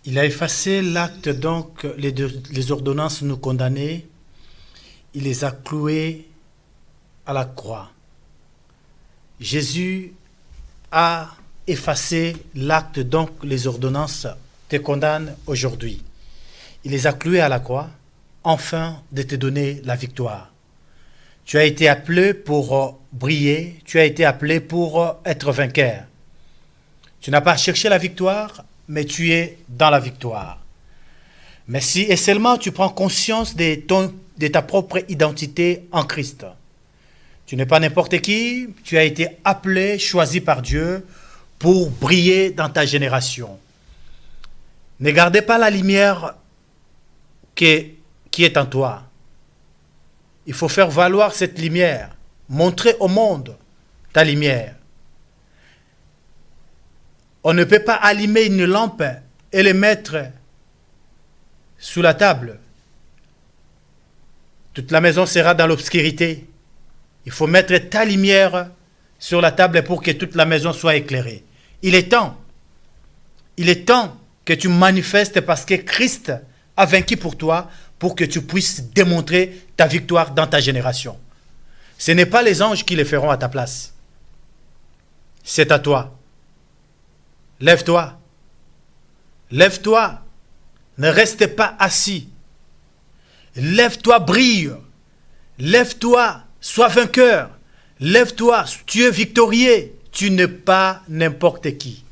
Il a effacé l'acte, donc les ordonnances nous condamnaient, il les a clouées à la croix. Jésus a effacé l'acte, donc les ordonnances te condamnent aujourd'hui. Il les a clouées à la croix, afin de te donner la victoire. Tu as été appelé pour briller, tu as été appelé pour être vainqueur. Tu n'as pas cherché la victoire, mais tu es dans la victoire. Mais si et seulement tu prends conscience de ta propre identité en Christ. Tu n'es pas n'importe qui, tu as été appelé, choisi par Dieu pour briller dans ta génération. Ne gardez pas la lumière qui est en toi. Il faut faire valoir cette lumière, montrer au monde ta lumière. On ne peut pas allumer une lampe et le mettre sous la table. Toute la maison sera dans l'obscurité. Il faut mettre ta lumière sur la table pour que toute la maison soit éclairée. Il est temps que tu manifestes parce que Christ a vaincu pour toi, pour que tu puisses démontrer ta victoire dans ta génération. Ce n'est pas les anges qui le feront à ta place. C'est à toi. Lève-toi. Lève-toi. Ne reste pas assis. Lève-toi, brille. Lève-toi, sois vainqueur. Lève-toi, tu es victorieux. Tu n'es pas n'importe qui.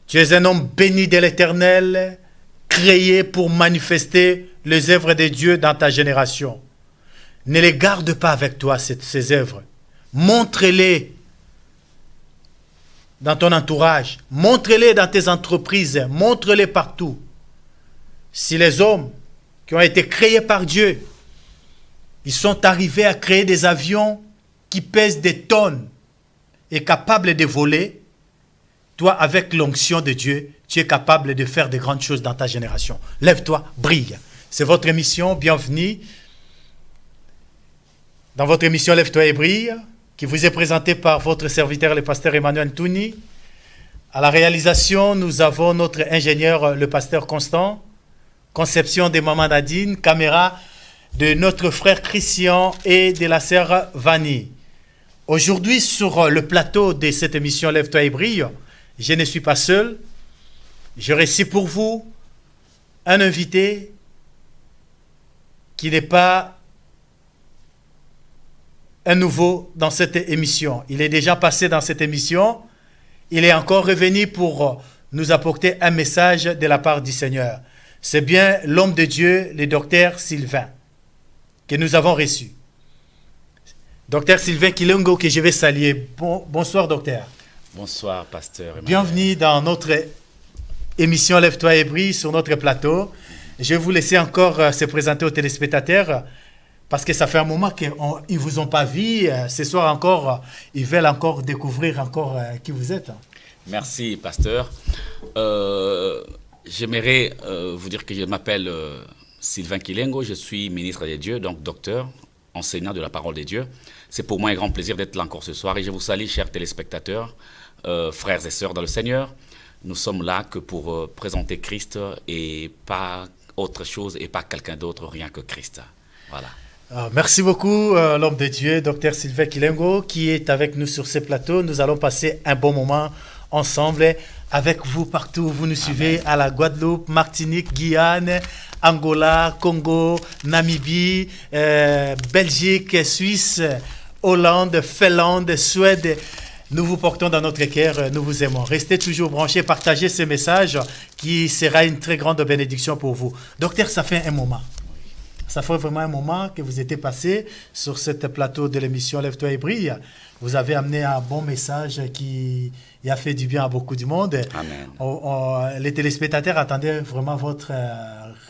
Tu es un homme béni de l'Éternel, créé pour manifester les œuvres de Dieu dans ta génération. Ne les garde pas avec toi, ces œuvres. Montre-les dans ton entourage, montre-les dans tes entreprises, montre-les partout. Si les hommes qui ont été créés par Dieu, ils sont arrivés à créer des avions qui pèsent des tonnes et capables de voler, toi, avec l'onction de Dieu, tu es capable de faire de grandes choses dans ta génération. Lève-toi, brille. C'est votre émission, bienvenue. Dans votre émission Lève-toi et brille, qui vous est présenté par votre serviteur, le pasteur Emmanuel Touni. À la réalisation, nous avons notre ingénieur, le pasteur Constant. Conception de Maman Nadine, caméra de notre frère Christian et de la sœur Vanny. Aujourd'hui, sur le plateau de cette émission Lève-toi et brille, je ne suis pas seul. Je reçois pour vous un invité qui n'est pas un nouveau dans cette émission. Il est déjà passé dans cette émission. Il est encore revenu pour nous apporter un message de la part du Seigneur. C'est bien l'homme de Dieu, le docteur Sylvain, que nous avons reçu. Docteur Sylvain Kilengo, que je vais saluer. Bonsoir, docteur. Bonsoir, pasteur Emmanuel. Bienvenue dans notre émission Lève-toi et brille sur notre plateau. Je vais vous laisser encore se présenter aux téléspectateurs. Parce que ça fait un moment qu'ils ne vous ont pas vu. Ce soir encore, ils veulent encore découvrir encore qui vous êtes. Merci, pasteur. J'aimerais vous dire que je m'appelle Sylvain Kilengo. Je suis ministre des dieux, donc docteur, enseignant de la parole des dieux. C'est pour moi un grand plaisir d'être là encore ce soir. Et je vous salue, chers téléspectateurs, frères et sœurs dans le Seigneur. Nous sommes là que pour présenter Christ et pas autre chose et pas quelqu'un d'autre, rien que Christ. Voilà. Merci beaucoup, l'homme de Dieu, Dr Sylvain Kilengo, qui est avec nous sur ce plateau. Nous allons passer un bon moment ensemble avec vous partout où vous nous suivez, à la Guadeloupe, Martinique, Guyane, Angola, Congo, Namibie, Belgique, Suisse, Hollande, Finlande, Suède, Nous vous portons dans notre cœur, nous vous aimons. Restez toujours branchés, partagez ce message qui sera une très grande bénédiction pour vous. Docteur, ça fait un moment. Ça fait vraiment un moment que vous étiez passé sur ce plateau de l'émission Lève-toi et brille. Vous avez amené un bon message qui a fait du bien à beaucoup de monde. Amen. Les téléspectateurs attendaient vraiment votre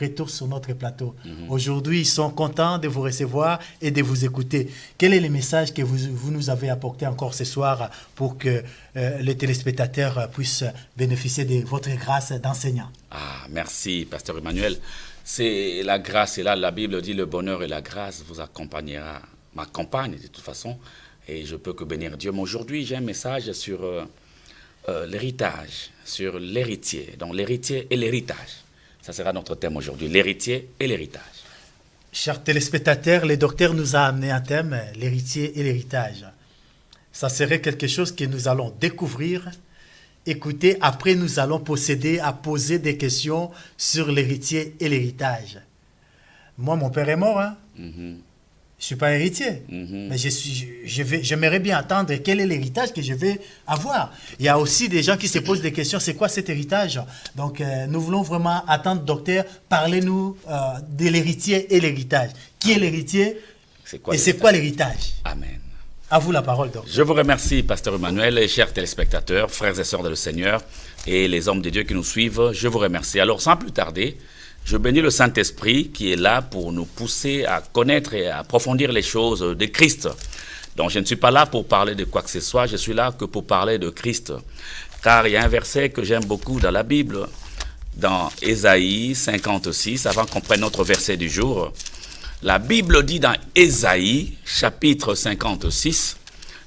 retour sur notre plateau. Aujourd'hui, ils sont contents de vous recevoir et de vous écouter. Quel est le message que vous nous avez apporté encore ce soir pour que les téléspectateurs puissent bénéficier de votre grâce d'enseignant? Merci, Pasteur Emmanuel. C'est la grâce, et là, la Bible dit le bonheur et la grâce vous accompagnera, m'accompagne de toute façon, et je peux que bénir Dieu. Mais aujourd'hui, j'ai un message sur l'héritage, sur l'héritier. Donc, l'héritier et l'héritage. Ça sera notre thème aujourd'hui, l'héritier et l'héritage. Chers téléspectateurs, le docteur nous a amené un thème, l'héritier et l'héritage. Ça serait quelque chose que nous allons découvrir. Écoutez, après nous allons procéder à poser des questions sur l'héritier et l'héritage. Moi, mon père est mort, hein? Je ne suis pas héritier, mais j'aimerais bien attendre quel est l'héritage que je vais avoir. Il y a aussi des gens qui se posent des questions, c'est quoi cet héritage? Donc, nous voulons vraiment attendre, docteur, parlez-nous de l'héritier et l'héritage. Qui est l'héritier et c'est quoi l'héritage? Amen. À vous la parole, docteur. Je vous remercie, Pasteur Emmanuel, et chers téléspectateurs, frères et sœurs de le Seigneur, et les hommes de Dieu qui nous suivent, je vous remercie. Alors, sans plus tarder, je bénis le Saint-Esprit qui est là pour nous pousser à connaître et à approfondir les choses de Christ. Donc, je ne suis pas là pour parler de quoi que ce soit, je suis là que pour parler de Christ. Car il y a un verset que j'aime beaucoup dans la Bible, dans Ésaïe 56, avant qu'on prenne notre verset du jour. La Bible dit dans Ésaïe, chapitre 56,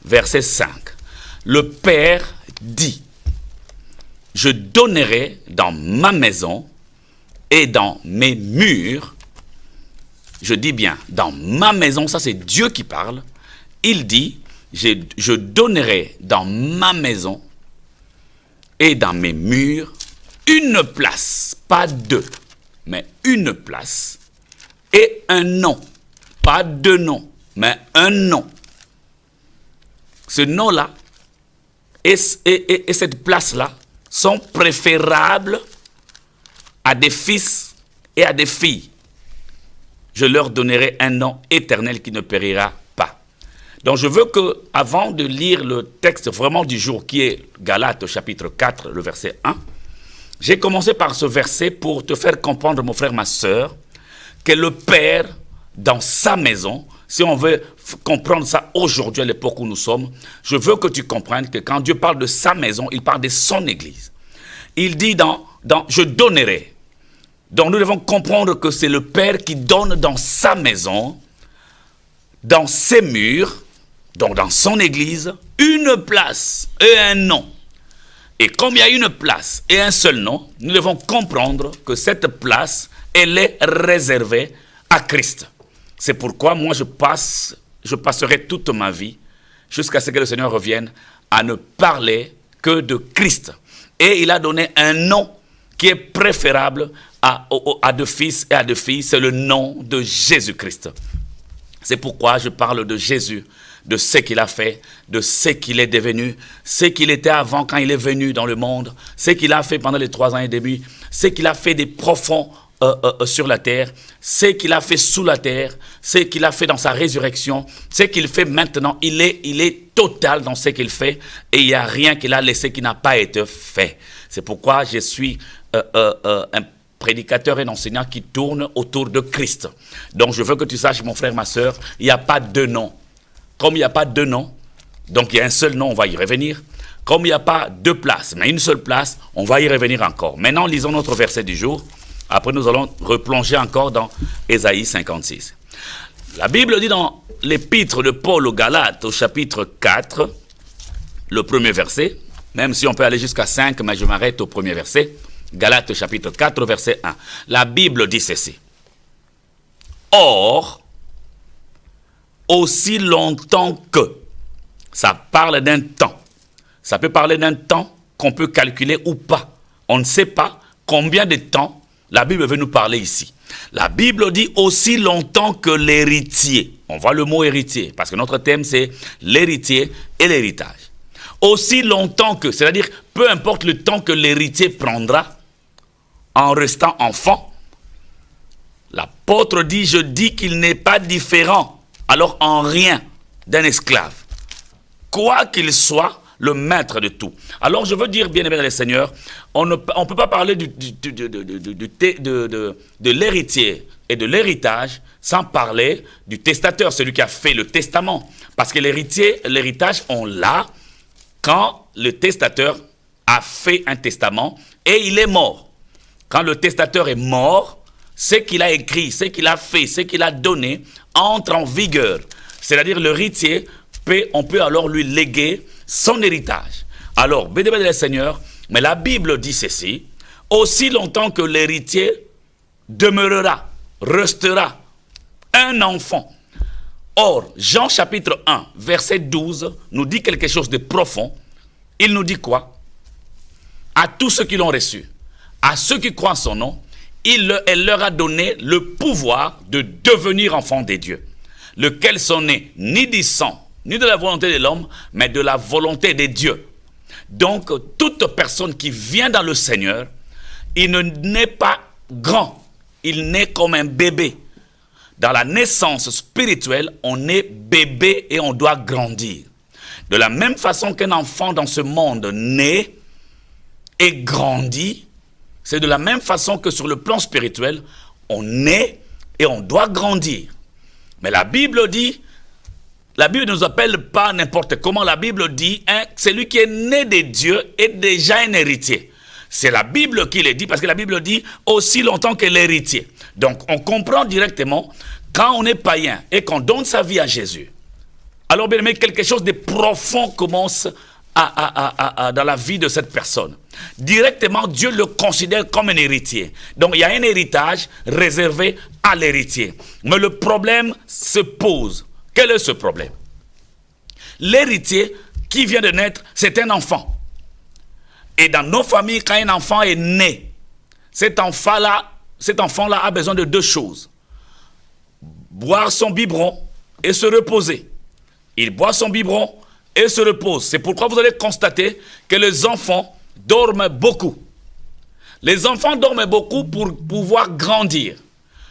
verset 5, « Le Père dit, je donnerai dans ma maison et dans mes murs, je dis bien, dans ma maison, ça c'est Dieu qui parle, il dit, je donnerai dans ma maison et dans mes murs une place, pas deux, mais une place, et un nom, pas deux noms, mais un nom. Ce nom-là et cette place-là sont préférables à des fils et à des filles. Je leur donnerai un nom éternel qui ne périra pas. Donc je veux que, avant de lire le texte vraiment du jour, qui est Galates chapitre 4, le verset 1, j'ai commencé par ce verset pour te faire comprendre, mon frère, ma sœur, que le Père, dans sa maison, si on veut comprendre ça aujourd'hui, à l'époque où nous sommes, je veux que tu comprennes que quand Dieu parle de sa maison, il parle de son Église. Il dit je donnerai. Donc nous devons comprendre que c'est le Père qui donne dans sa maison, dans ses murs, donc dans son Église, une place et un nom. Et comme il y a une place et un seul nom, nous devons comprendre que cette place, elle est réservée à Christ. C'est pourquoi moi je passerai toute ma vie jusqu'à ce que le Seigneur revienne à ne parler que de Christ. Et il a donné un nom qui est préférable à de fils et à de filles, c'est le nom de Jésus-Christ. C'est pourquoi je parle de Jésus, de ce qu'il a fait, de ce qu'il est devenu, ce qu'il était avant quand il est venu dans le monde, ce qu'il a fait pendant les 3 ans et demi, ce qu'il a fait des profonds sur la terre, ce qu'il a fait sous la terre, ce qu'il a fait dans sa résurrection, ce qu'il fait maintenant, il est total dans ce qu'il fait et il n'y a rien qu'il a laissé qui n'a pas été fait. C'est pourquoi je suis un prédicateur et un enseignant qui tourne autour de Christ. Donc je veux que tu saches, mon frère, ma soeur, il n'y a pas deux noms. Comme il n'y a pas deux noms, donc il y a un seul nom, on va y revenir. Comme il n'y a pas deux places, mais une seule place, on va y revenir encore. Maintenant, lisons notre verset du jour. Après, nous allons replonger encore dans Ésaïe 56. La Bible dit dans l'épître de Paul aux Galates, au chapitre 4, le premier verset, même si on peut aller jusqu'à 5, mais je m'arrête au premier verset. Galates, chapitre 4, verset 1. La Bible dit ceci. Or, aussi longtemps que, ça parle d'un temps. Ça peut parler d'un temps qu'on peut calculer ou pas. On ne sait pas combien de temps la Bible veut nous parler ici. La Bible dit aussi longtemps que l'héritier. On voit le mot héritier, parce que notre thème c'est l'héritier et l'héritage. aussi longtemps que, c'est-à-dire peu importe le temps que l'héritier prendra en restant enfant, l'apôtre dit, je dis qu'il n'est pas différent, alors en rien, d'un esclave, quoi qu'il soit le maître de tout. Alors je veux dire, bien aimé dans le Seigneur, on ne peut pas parler de l'héritier et de l'héritage sans parler du testateur, celui qui a fait le testament. Parce que l'héritage, on l'a quand le testateur a fait un testament et il est mort. Quand le testateur est mort, ce qu'il a écrit, ce qu'il a fait, ce qu'il a donné entre en vigueur. C'est-à-dire l'héritier, on peut alors lui léguer son héritage. Alors, béni le Seigneur, mais la Bible dit ceci, aussi longtemps que l'héritier demeurera, restera un enfant. Or, Jean chapitre 1, verset 12, nous dit quelque chose de profond. Il nous dit quoi? À tous ceux qui l'ont reçu, à ceux qui croient en son nom, elle leur a donné le pouvoir de devenir enfants des dieux, lequel sont nés ni du sang, ni de la volonté de l'homme, mais de la volonté des dieux. Donc, toute personne qui vient dans le Seigneur, il ne naît pas grand, il naît comme un bébé. Dans la naissance spirituelle, on est bébé et on doit grandir. De la même façon qu'un enfant dans ce monde naît et grandit, c'est de la même façon que sur le plan spirituel, on naît et on doit grandir. Mais la Bible dit, la Bible ne nous appelle pas n'importe comment, la Bible dit, celui qui est né de Dieu est déjà un héritier. C'est la Bible qui le dit, parce que la Bible dit aussi longtemps que l'héritier. Donc on comprend directement, quand on est païen et qu'on donne sa vie à Jésus, alors bien aimé, quelque chose de profond commence dans la vie de cette personne. Directement, Dieu le considère comme un héritier. Donc il y a un héritage réservé à l'héritier. Mais le problème se pose. Quel est ce problème? L'héritier qui vient de naître, c'est un enfant. Et dans nos familles, quand un enfant est né, cet enfant-là a besoin de deux choses. Boire son biberon et se reposer. Il boit son biberon et se repose. C'est pourquoi vous allez constater que les enfants dorment beaucoup. Les enfants dorment beaucoup pour pouvoir grandir,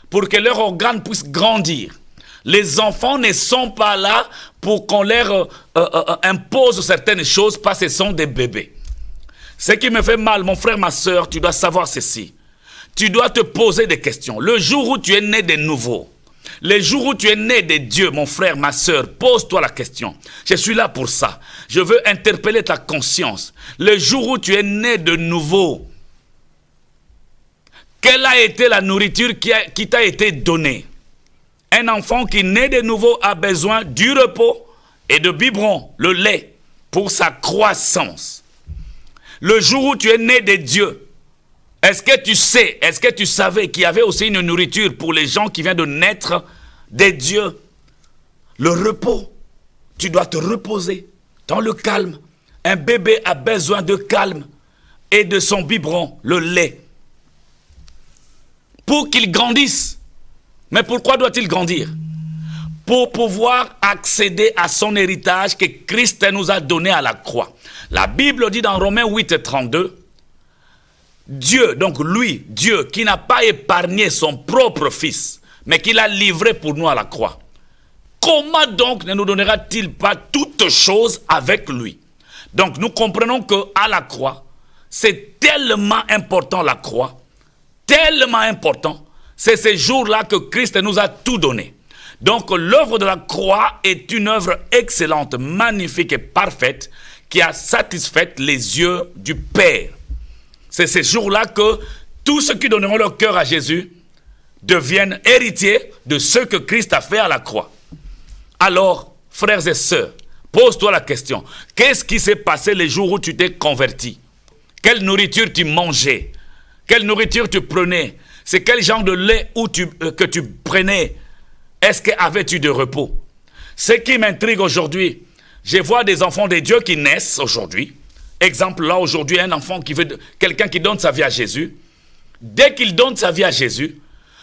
pour que leurs organes puissent grandir. Les enfants ne sont pas là pour qu'on leur impose certaines choses parce que ce sont des bébés. Ce qui me fait mal, mon frère, ma soeur, tu dois savoir ceci. Tu dois te poser des questions. Le jour où tu es né de nouveau, le jour où tu es né de Dieu, mon frère, ma soeur, pose-toi la question. Je suis là pour ça. Je veux interpeller ta conscience. Le jour où tu es né de nouveau, quelle a été la nourriture qui t'a été donnée? Un enfant qui naît de nouveau a besoin du repos et de biberon, le lait, pour sa croissance. Le jour où tu es né de Dieu, est-ce que tu savais qu'il y avait aussi une nourriture pour les gens qui viennent de naître de Dieu? Le repos. Tu dois te reposer dans le calme. Un bébé a besoin de calme et de son biberon, le lait, pour qu'il grandisse. Mais pourquoi doit-il grandir? Pour pouvoir accéder à son héritage que Christ nous a donné à la croix. La Bible dit dans Romains 8, 32, Dieu, donc lui, Dieu, qui n'a pas épargné son propre fils, mais qui l'a livré pour nous à la croix. Comment donc ne nous donnera-t-il pas toutes choses avec lui? Donc nous comprenons qu'à la croix, c'est tellement important la croix, tellement important. C'est ce jour-là que Christ nous a tout donné. Donc l'œuvre de la croix est une œuvre excellente, magnifique et parfaite qui a satisfait les yeux du Père. C'est ce jour-là que tous ceux qui donneront leur cœur à Jésus deviennent héritiers de ce que Christ a fait à la croix. Alors, frères et sœurs, pose-toi la question. Qu'est-ce qui s'est passé les jours où tu t'es converti? Quelle nourriture tu mangeais? Quelle nourriture tu prenais? C'est quel genre de lait que tu prenais? Est-ce qu'avais-tu de repos? Ce qui m'intrigue aujourd'hui, je vois des enfants de Dieu qui naissent aujourd'hui. Exemple, là aujourd'hui, un enfant quelqu'un qui donne sa vie à Jésus. Dès qu'il donne sa vie à Jésus,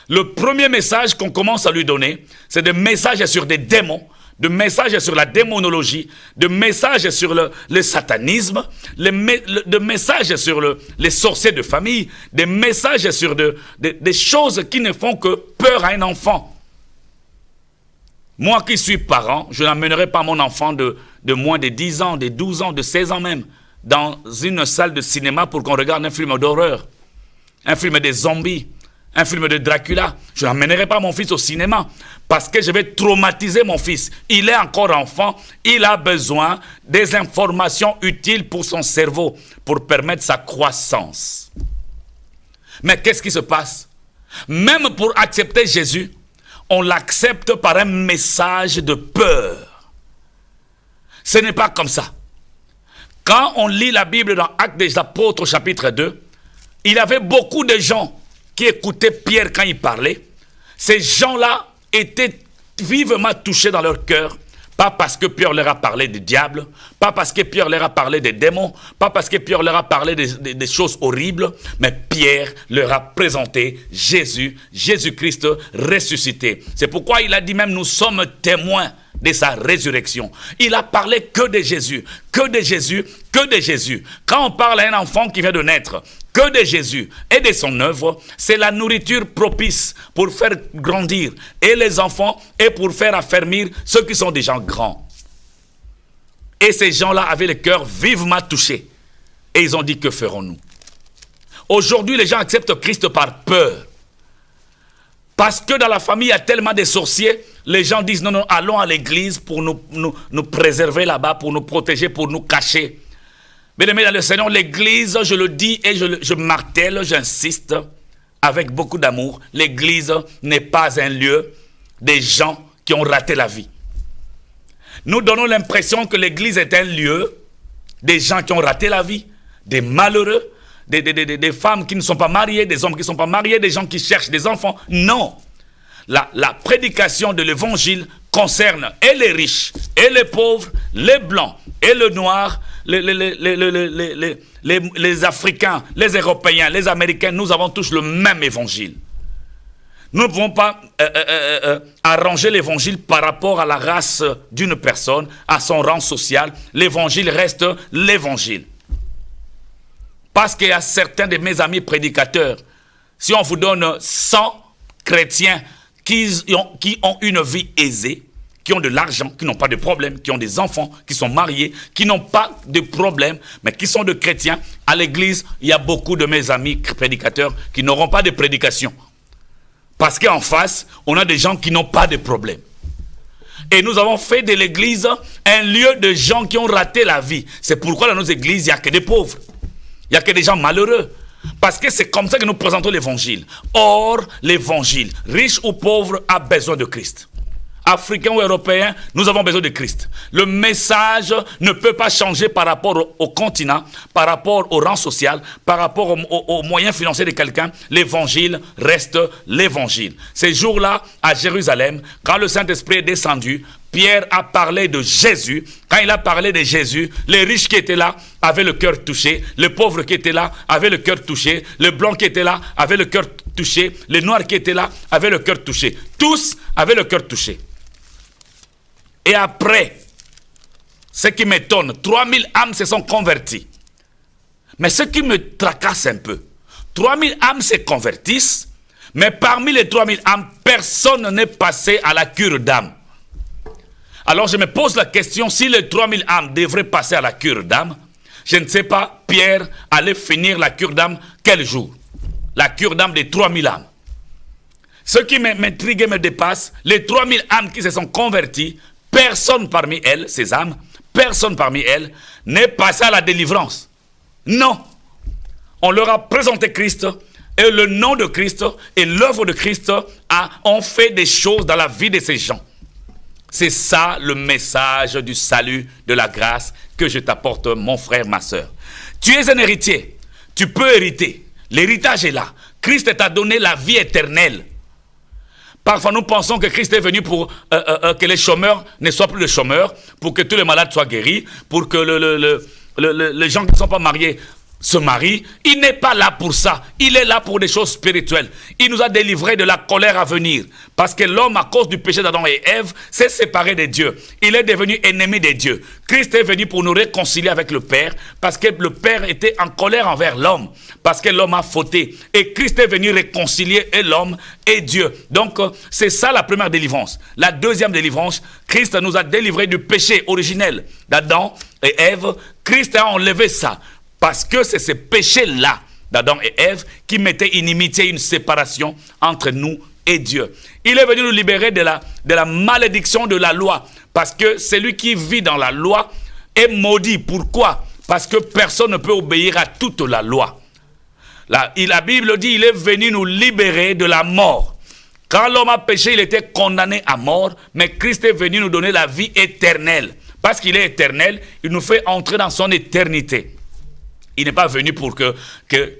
le premier message qu'on commence à lui donner, c'est des messages sur des démons, de messages sur la démonologie, de messages sur le satanisme, de messages sur les sorciers de famille, des messages sur des choses qui ne font que peur à un enfant. Moi qui suis parent, je n'amènerai pas mon enfant de moins de 10 ans, de 12 ans, de 16 ans même, dans une salle de cinéma pour qu'on regarde un film d'horreur, un film des zombies, un film de Dracula. Je n'amènerai pas mon fils au cinéma parce que je vais traumatiser mon fils. Il est encore enfant, il a besoin des informations utiles pour son cerveau, pour permettre sa croissance. Mais qu'est-ce qui se passe? Même pour accepter Jésus, on l'accepte par un message de peur. Ce n'est pas comme ça. Quand on lit la Bible dans Actes des Apôtres, chapitre 2, il y avait beaucoup de gens qui écoutaient Pierre quand il parlait. Ces gens-là étaient vivement touchés dans leur cœur. Pas parce que Pierre leur a parlé du diable, pas parce que Pierre leur a parlé des démons, pas parce que Pierre leur a parlé des choses horribles, mais Pierre leur a présenté Jésus, Jésus-Christ ressuscité. C'est pourquoi il a dit même, nous sommes témoins de sa résurrection. Il a parlé que de Jésus, que de Jésus, que de Jésus. Quand on parle à un enfant qui vient de naître, que de Jésus et de son œuvre, c'est la nourriture propice pour faire grandir et les enfants et pour faire affermir ceux qui sont déjà grands. Et ces gens-là avaient le cœur vivement touché. Et ils ont dit, que ferons-nous? Aujourd'hui, les gens acceptent Christ par peur. Parce que dans la famille, il y a tellement de sorciers, les gens disent, non, allons à l'église pour nous préserver là-bas, pour nous protéger, pour nous cacher. Bien-aimés dans le Seigneur, l'église, je le dis et je martèle, j'insiste, avec beaucoup d'amour, l'église n'est pas un lieu des gens qui ont raté la vie. Nous donnons l'impression que l'église est un lieu des gens qui ont raté la vie, des malheureux, des femmes qui ne sont pas mariées, des hommes qui ne sont pas mariés, des gens qui cherchent des enfants. Non. La prédication de l'évangile concerne et les riches, et les pauvres, les blancs, et le noir, les Africains, les Européens, les Américains. Nous avons tous le même évangile. Nous ne pouvons pas arranger l'évangile par rapport à la race d'une personne, à son rang social. L'évangile reste l'évangile. Parce qu'il y a certains de mes amis prédicateurs, si on vous donne 100 chrétiens qui ont une vie aisée, qui ont de l'argent, qui n'ont pas de problème, qui ont des enfants, qui sont mariés, qui n'ont pas de problème, mais qui sont de chrétiens, à l'église, il y a beaucoup de mes amis prédicateurs qui n'auront pas de prédication. Parce qu'en face, on a des gens qui n'ont pas de problème. Et nous avons fait de l'église un lieu de gens qui ont raté la vie. C'est pourquoi dans nos églises, il n'y a que des pauvres. Il n'y a que des gens malheureux. Parce que c'est comme ça que nous présentons l'évangile. Or, l'évangile, riche ou pauvre, a besoin de Christ. Africains ou Européens, nous avons besoin de Christ. Le message ne peut pas changer par rapport au continent, par rapport au rang social, par rapport aux moyens financiers de quelqu'un. L'évangile reste l'évangile. Ces jours-là, à Jérusalem, quand le Saint-Esprit est descendu, Pierre a parlé de Jésus. Quand il a parlé de Jésus, les riches qui étaient là avaient le cœur touché. Les pauvres qui étaient là avaient le cœur touché. Les blancs qui étaient là avaient le cœur touché. Les noirs qui étaient là avaient le cœur touché. Tous avaient le cœur touché. Et après, ce qui m'étonne, 3000 âmes se sont converties. Mais ce qui me tracasse un peu, 3000 âmes se convertissent, mais parmi les 3000 âmes, personne n'est passé à la cure d'âme. Alors je me pose la question, si les 3000 âmes devraient passer à la cure d'âme, je ne sais pas, Pierre allait finir la cure d'âme quel jour? La cure d'âme des 3000 âmes. Ce qui m'intrigue et me dépasse, les 3000 âmes qui se sont converties, personne parmi elles, ces âmes, personne parmi elles n'est passé à la délivrance. Non. On leur a présenté Christ et le nom de Christ et l'œuvre de Christ ont fait des choses dans la vie de ces gens. C'est ça le message du salut, de la grâce que je t'apporte, mon frère, ma soeur. Tu es un héritier. Tu peux hériter. L'héritage est là. Christ t'a donné la vie éternelle. Parfois, nous pensons que Christ est venu pour que les chômeurs ne soient plus les chômeurs, pour que tous les malades soient guéris, pour que les gens qui ne sont pas mariés se marie, il n'est pas là pour ça. Il est là pour des choses spirituelles. Il nous a délivrés de la colère à venir. Parce que l'homme, à cause du péché d'Adam et Ève, s'est séparé de Dieu. Il est devenu ennemi de Dieu. Christ est venu pour nous réconcilier avec le Père, parce que le Père était en colère envers l'homme, parce que l'homme a fauté. Et Christ est venu réconcilier l'homme et Dieu. Donc, c'est ça la première délivrance. La deuxième délivrance, Christ nous a délivrés du péché originel d'Adam et Ève. Christ a enlevé ça. Parce que c'est ce péché-là d'Adam et Ève qui mettait une inimitié, une séparation entre nous et Dieu. Il est venu nous libérer de la malédiction de la loi. Parce que celui qui vit dans la loi est maudit. Pourquoi? Parce que personne ne peut obéir à toute la loi. La Bible dit, il est venu nous libérer de la mort. Quand l'homme a péché, il était condamné à mort. Mais Christ est venu nous donner la vie éternelle. Parce qu'il est éternel, il nous fait entrer dans son éternité. Il n'est pas venu pour que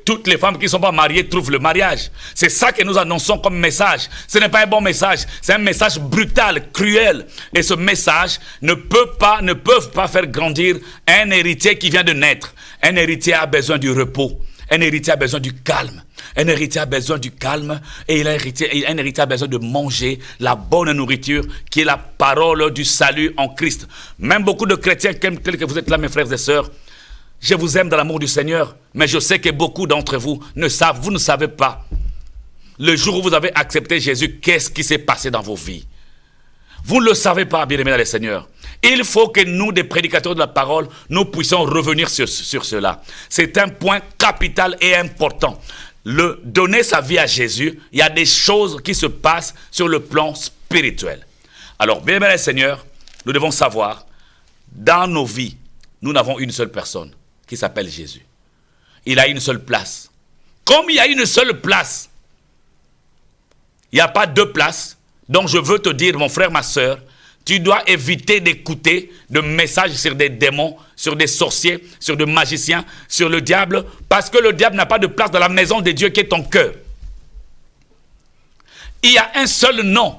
toutes les femmes qui ne sont pas mariées trouvent le mariage. C'est ça que nous annonçons comme message. Ce n'est pas un bon message. C'est un message brutal, cruel. Et ce message ne peuvent pas faire grandir un héritier qui vient de naître. Un héritier a besoin du repos. Un héritier a besoin du calme. Un héritier a besoin du calme. Et un héritier a besoin de manger la bonne nourriture qui est la parole du salut en Christ. Même beaucoup de chrétiens tels que vous êtes là, mes frères et sœurs, je vous aime dans l'amour du Seigneur, mais je sais que beaucoup d'entre vous vous ne savez pas. Le jour où vous avez accepté Jésus, qu'est-ce qui s'est passé dans vos vies? Vous ne le savez pas, bien-aimés dans le Seigneur. Il faut que nous, des prédicateurs de la parole, nous puissions revenir sur cela. C'est un point capital et important. Donner sa vie à Jésus, il y a des choses qui se passent sur le plan spirituel. Alors, bien-aimés dans le Seigneur, nous devons savoir, dans nos vies, nous n'avons une seule personne qui s'appelle Jésus. Il a une seule place. Comme il y a une seule place, il n'y a pas deux places. Donc je veux te dire, mon frère, ma soeur, tu dois éviter d'écouter de messages sur des démons, sur des sorciers, sur des magiciens, sur le diable, parce que le diable n'a pas de place dans la maison de Dieu qui est ton cœur. Il y a un seul nom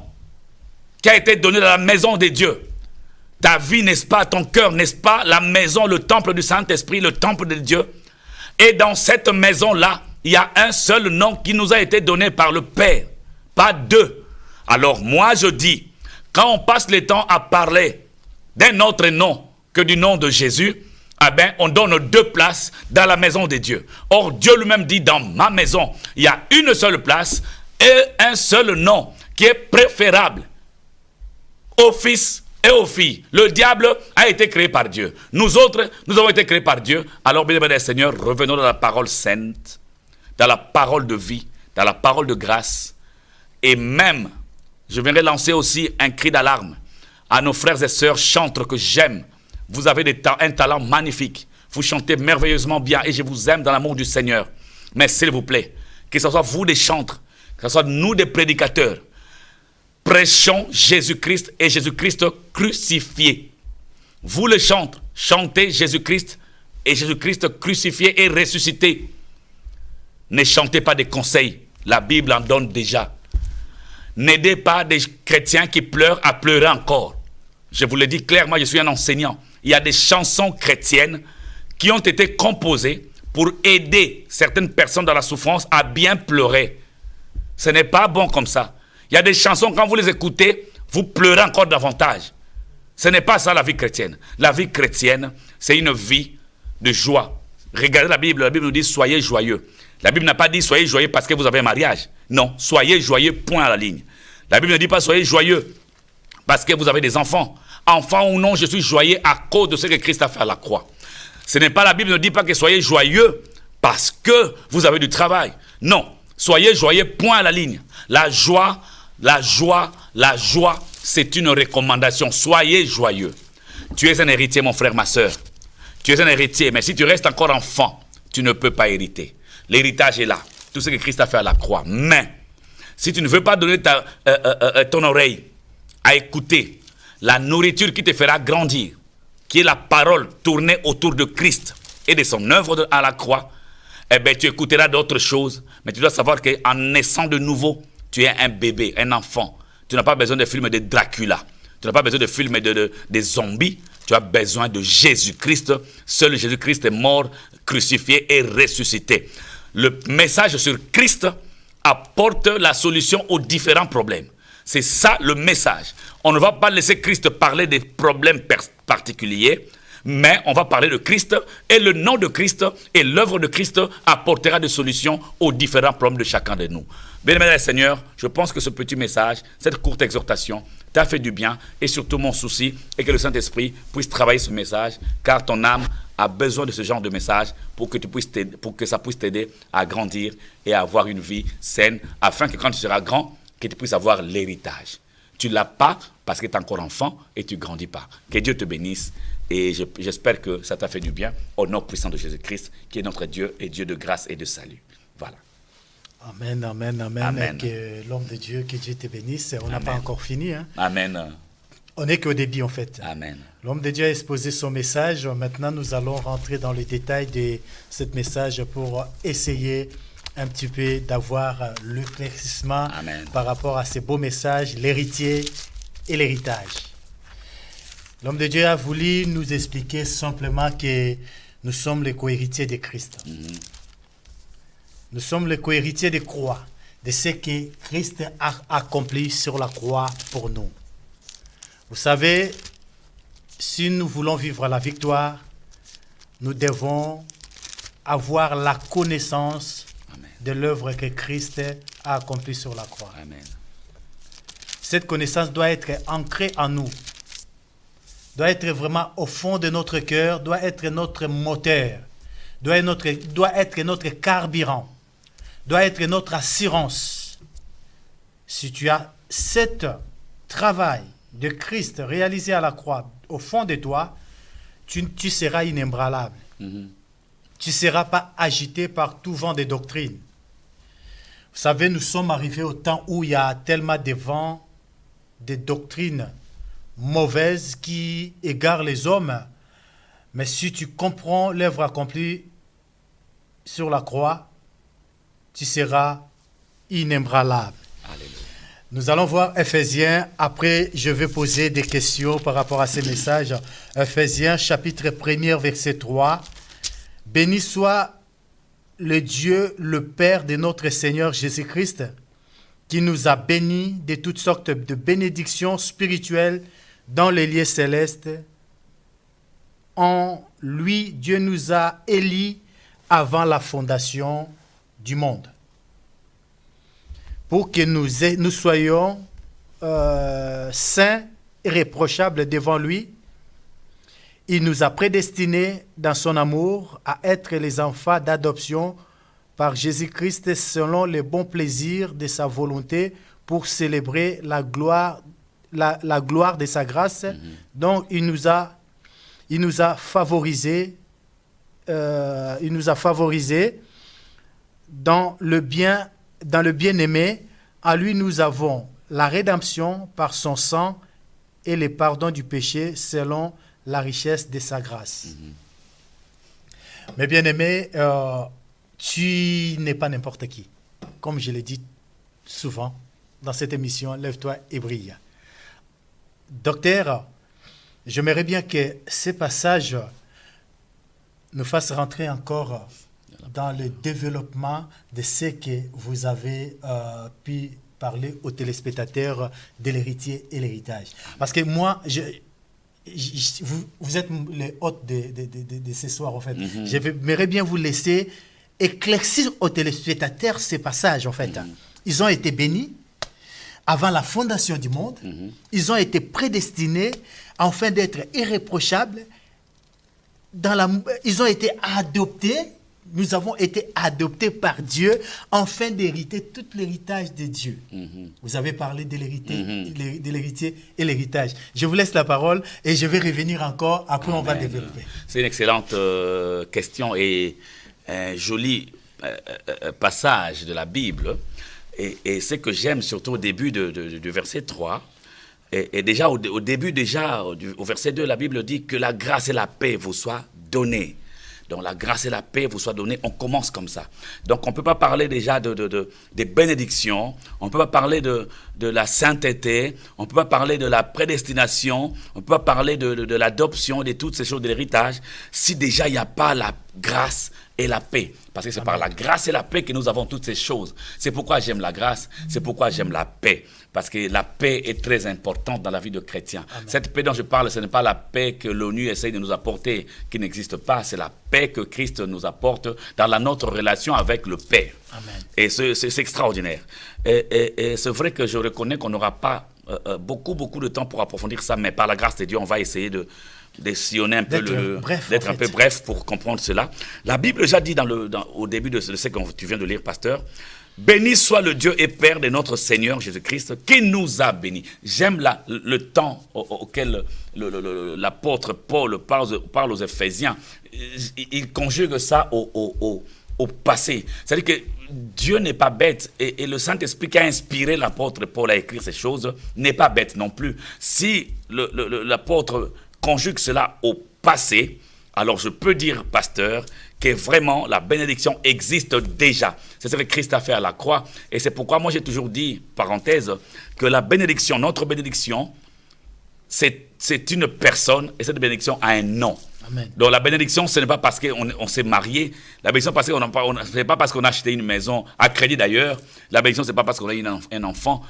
qui a été donné dans la maison de Dieu. Ta vie, n'est-ce pas, ton cœur, n'est-ce pas, la maison, le temple du Saint-Esprit, le temple de Dieu. Et dans cette maison-là, il y a un seul nom qui nous a été donné par le Père, pas deux. Alors moi, je dis, quand on passe le temps à parler d'un autre nom que du nom de Jésus, eh bien, on donne deux places dans la maison de Dieu. Or, Dieu lui-même dit, dans ma maison, il y a une seule place et un seul nom qui est préférable au Fils et aux filles. Le diable a été créé par Dieu. Nous autres, nous avons été créés par Dieu. Alors, bien-aimés Seigneur, revenons dans la parole sainte, dans la parole de vie, dans la parole de grâce. Et même, je viendrai lancer aussi un cri d'alarme à nos frères et sœurs chantres que j'aime. Vous avez un talent magnifique. Vous chantez merveilleusement bien et je vous aime dans l'amour du Seigneur. Mais s'il vous plaît, que ce soit vous des chantres, que ce soit nous des prédicateurs, prêchons Jésus-Christ et Jésus-Christ crucifié. Vous les chantres, chantez Jésus-Christ et Jésus-Christ crucifié et ressuscité. Ne chantez pas des conseils, la Bible en donne déjà. N'aidez pas des chrétiens qui pleurent à pleurer encore. Je vous le dis clairement, je suis un enseignant. Il y a des chansons chrétiennes qui ont été composées pour aider certaines personnes dans la souffrance à bien pleurer. Ce n'est pas bon comme ça. Il y a des chansons, quand vous les écoutez, vous pleurez encore davantage. Ce n'est pas ça la vie chrétienne. La vie chrétienne, c'est une vie de joie. Regardez la Bible nous dit soyez joyeux. La Bible n'a pas dit soyez joyeux parce que vous avez un mariage. Non, soyez joyeux, point à la ligne. La Bible ne dit pas soyez joyeux parce que vous avez des enfants. Enfant ou non, je suis joyeux à cause de ce que Christ a fait à la croix. Ce n'est pas, la Bible ne dit pas que soyez joyeux parce que vous avez du travail. Non, soyez joyeux, point à la ligne. La joie, c'est une recommandation. Soyez joyeux. Tu es un héritier, mon frère, ma soeur. Tu es un héritier, mais si tu restes encore enfant, tu ne peux pas hériter. L'héritage est là. Tout ce que Christ a fait à la croix. Mais, si tu ne veux pas donner ton oreille à écouter la nourriture qui te fera grandir, qui est la parole tournée autour de Christ et de son œuvre à la croix, eh bien, tu écouteras d'autres choses. Mais tu dois savoir qu'en naissant de nouveau, tu es un bébé, un enfant. Tu n'as pas besoin de films de Dracula. Tu n'as pas besoin de films des zombies. Tu as besoin de Jésus-Christ. Seul Jésus-Christ est mort, crucifié et ressuscité. Le message sur Christ apporte la solution aux différents problèmes. C'est ça le message. On ne va pas laisser Christ parler des problèmes particuliers, mais on va parler de Christ, et le nom de Christ et l'œuvre de Christ apportera des solutions aux différents problèmes de chacun de nous. Bien-aimé Seigneur, je pense que ce petit message, cette courte exhortation, t'a fait du bien, et surtout mon souci est que le Saint-Esprit puisse travailler ce message, car ton âme a besoin de ce genre de message pour que ça puisse t'aider à grandir et à avoir une vie saine, afin que quand tu seras grand, que tu puisses avoir l'héritage. Tu ne l'as pas parce que tu es encore enfant et tu ne grandis pas. Que Dieu te bénisse, et j'espère que ça t'a fait du bien, au nom puissant de Jésus-Christ, qui est notre Dieu et Dieu de grâce et de salut. Voilà. Amen, amen, amen. Amen. Que l'homme de Dieu, que Dieu te bénisse. On n'a pas encore fini. Hein. Amen. On n'est qu'au début, en fait. Amen. L'homme de Dieu a exposé son message. Maintenant, nous allons rentrer dans le détail de ce message pour essayer un petit peu d'avoir l'éclaircissement par rapport à ces beaux messages, l'héritier et l'héritage. L'homme de Dieu a voulu nous expliquer simplement que nous sommes les co-héritiers de Christ. Nous sommes les co-héritiers des croix, de ce que Christ a accompli sur la croix pour nous. Vous savez, si nous voulons vivre la victoire, nous devons avoir la connaissance de l'œuvre que Christ a accomplie sur la croix. Amen. Cette connaissance doit être ancrée en nous, doit être vraiment au fond de notre cœur, doit être notre moteur, doit être notre carburant, doit être notre assurance. Si tu as ce travail de Christ réalisé à la croix au fond de toi, tu seras inébranlable. Tu ne seras pas agité par tout vent de doctrine. Vous savez, nous sommes arrivés au temps où il y a tellement de vents, de doctrines mauvaises qui égarent les hommes. Mais si tu comprends l'œuvre accomplie sur la croix, tu seras inébranlable. Alléluia. Nous allons voir Ephésiens. Après, je vais poser des questions par rapport à ces messages. Ephésiens, chapitre 1er, verset 3. Béni soit le Dieu, le Père de notre Seigneur Jésus-Christ, qui nous a bénis de toutes sortes de bénédictions spirituelles dans les lieux célestes. En lui, Dieu nous a élis avant la fondation du monde, pour que nous soyons saints et irréprochables devant lui. Il nous a prédestinés dans son amour à être les enfants d'adoption par Jésus-Christ selon les bons plaisirs de sa volonté, pour célébrer la gloire de sa grâce. Donc il nous a favorisés dans le bien-aimé. À lui nous avons la rédemption par son sang et le pardon du péché selon la richesse de sa grâce. Mais bien-aimé, tu n'es pas n'importe qui. Comme je l'ai dit souvent dans cette émission, lève-toi et brille. Docteur, j'aimerais bien que ces passages nous fassent rentrer encore dans le développement de ce que vous avez pu parler aux téléspectateurs de l'héritier et l'héritage. Parce que moi, vous êtes les hôtes de ce soir, en fait. J'aimerais bien vous laisser éclaircir aux téléspectateurs ces passages, en fait. Ils ont été bénis avant la fondation du monde. Ils ont été prédestinés afin d'être irréprochables. Ils ont été adoptés. Nous avons été adoptés par Dieu afin d'hériter tout l'héritage de Dieu. Vous avez parlé de l'héritier et l'héritage. Je vous laisse la parole et je vais revenir encore. Après, on va développer. C'est une excellente question et un joli passage de la Bible. Et ce que j'aime surtout au début du verset 3, et déjà au début, au verset 2, la Bible dit que la grâce et la paix vous soient données donc la grâce et la paix vous soient données. On commence comme ça. Donc on ne peut pas parler déjà des bénédictions, on ne peut pas parler de la sainteté, on ne peut pas parler de la prédestination, on ne peut pas parler de l'adoption, de toutes ces choses, de l'héritage, si déjà il n'y a pas la grâce et la paix. Parce que c'est par la grâce et la paix que nous avons toutes ces choses. C'est pourquoi j'aime la grâce, c'est pourquoi j'aime la paix. Parce que la paix est très importante dans la vie de chrétien. Amen. Cette paix dont je parle, ce n'est pas la paix que l'ONU essaye de nous apporter, qui n'existe pas. C'est la paix que Christ nous apporte dans notre relation avec le Père. Amen. Et c'est extraordinaire. Et c'est vrai que je reconnais qu'on n'aura pas beaucoup de temps pour approfondir ça, mais par la grâce de Dieu, on va essayer de sillonner un peu d'être un peu bref pour comprendre cela. La Bible déjà dit au début de ce que tu viens de lire, pasteur, béni soit le Dieu et Père de notre Seigneur Jésus-Christ qui nous a bénis. J'aime le temps auquel l'apôtre Paul parle aux Éphésiens. Il conjugue ça au passé. C'est-à-dire que Dieu n'est pas bête et le Saint-Esprit qui a inspiré l'apôtre Paul à écrire ces choses n'est pas bête non plus. Si l'apôtre conjugue cela au passé, alors je peux dire, pasteur, que vraiment la bénédiction existe déjà. C'est ce que Christ a fait à la croix. Et c'est pourquoi moi j'ai toujours dit, parenthèse, que la bénédiction, notre bénédiction, c'est une personne et cette bénédiction a un nom. Amen. Donc la bénédiction, ce n'est pas parce qu'on s'est marié. La bénédiction, ce n'est pas parce qu'on a acheté une maison, à crédit d'ailleurs. La bénédiction, ce n'est pas parce qu'on a eu un enfant.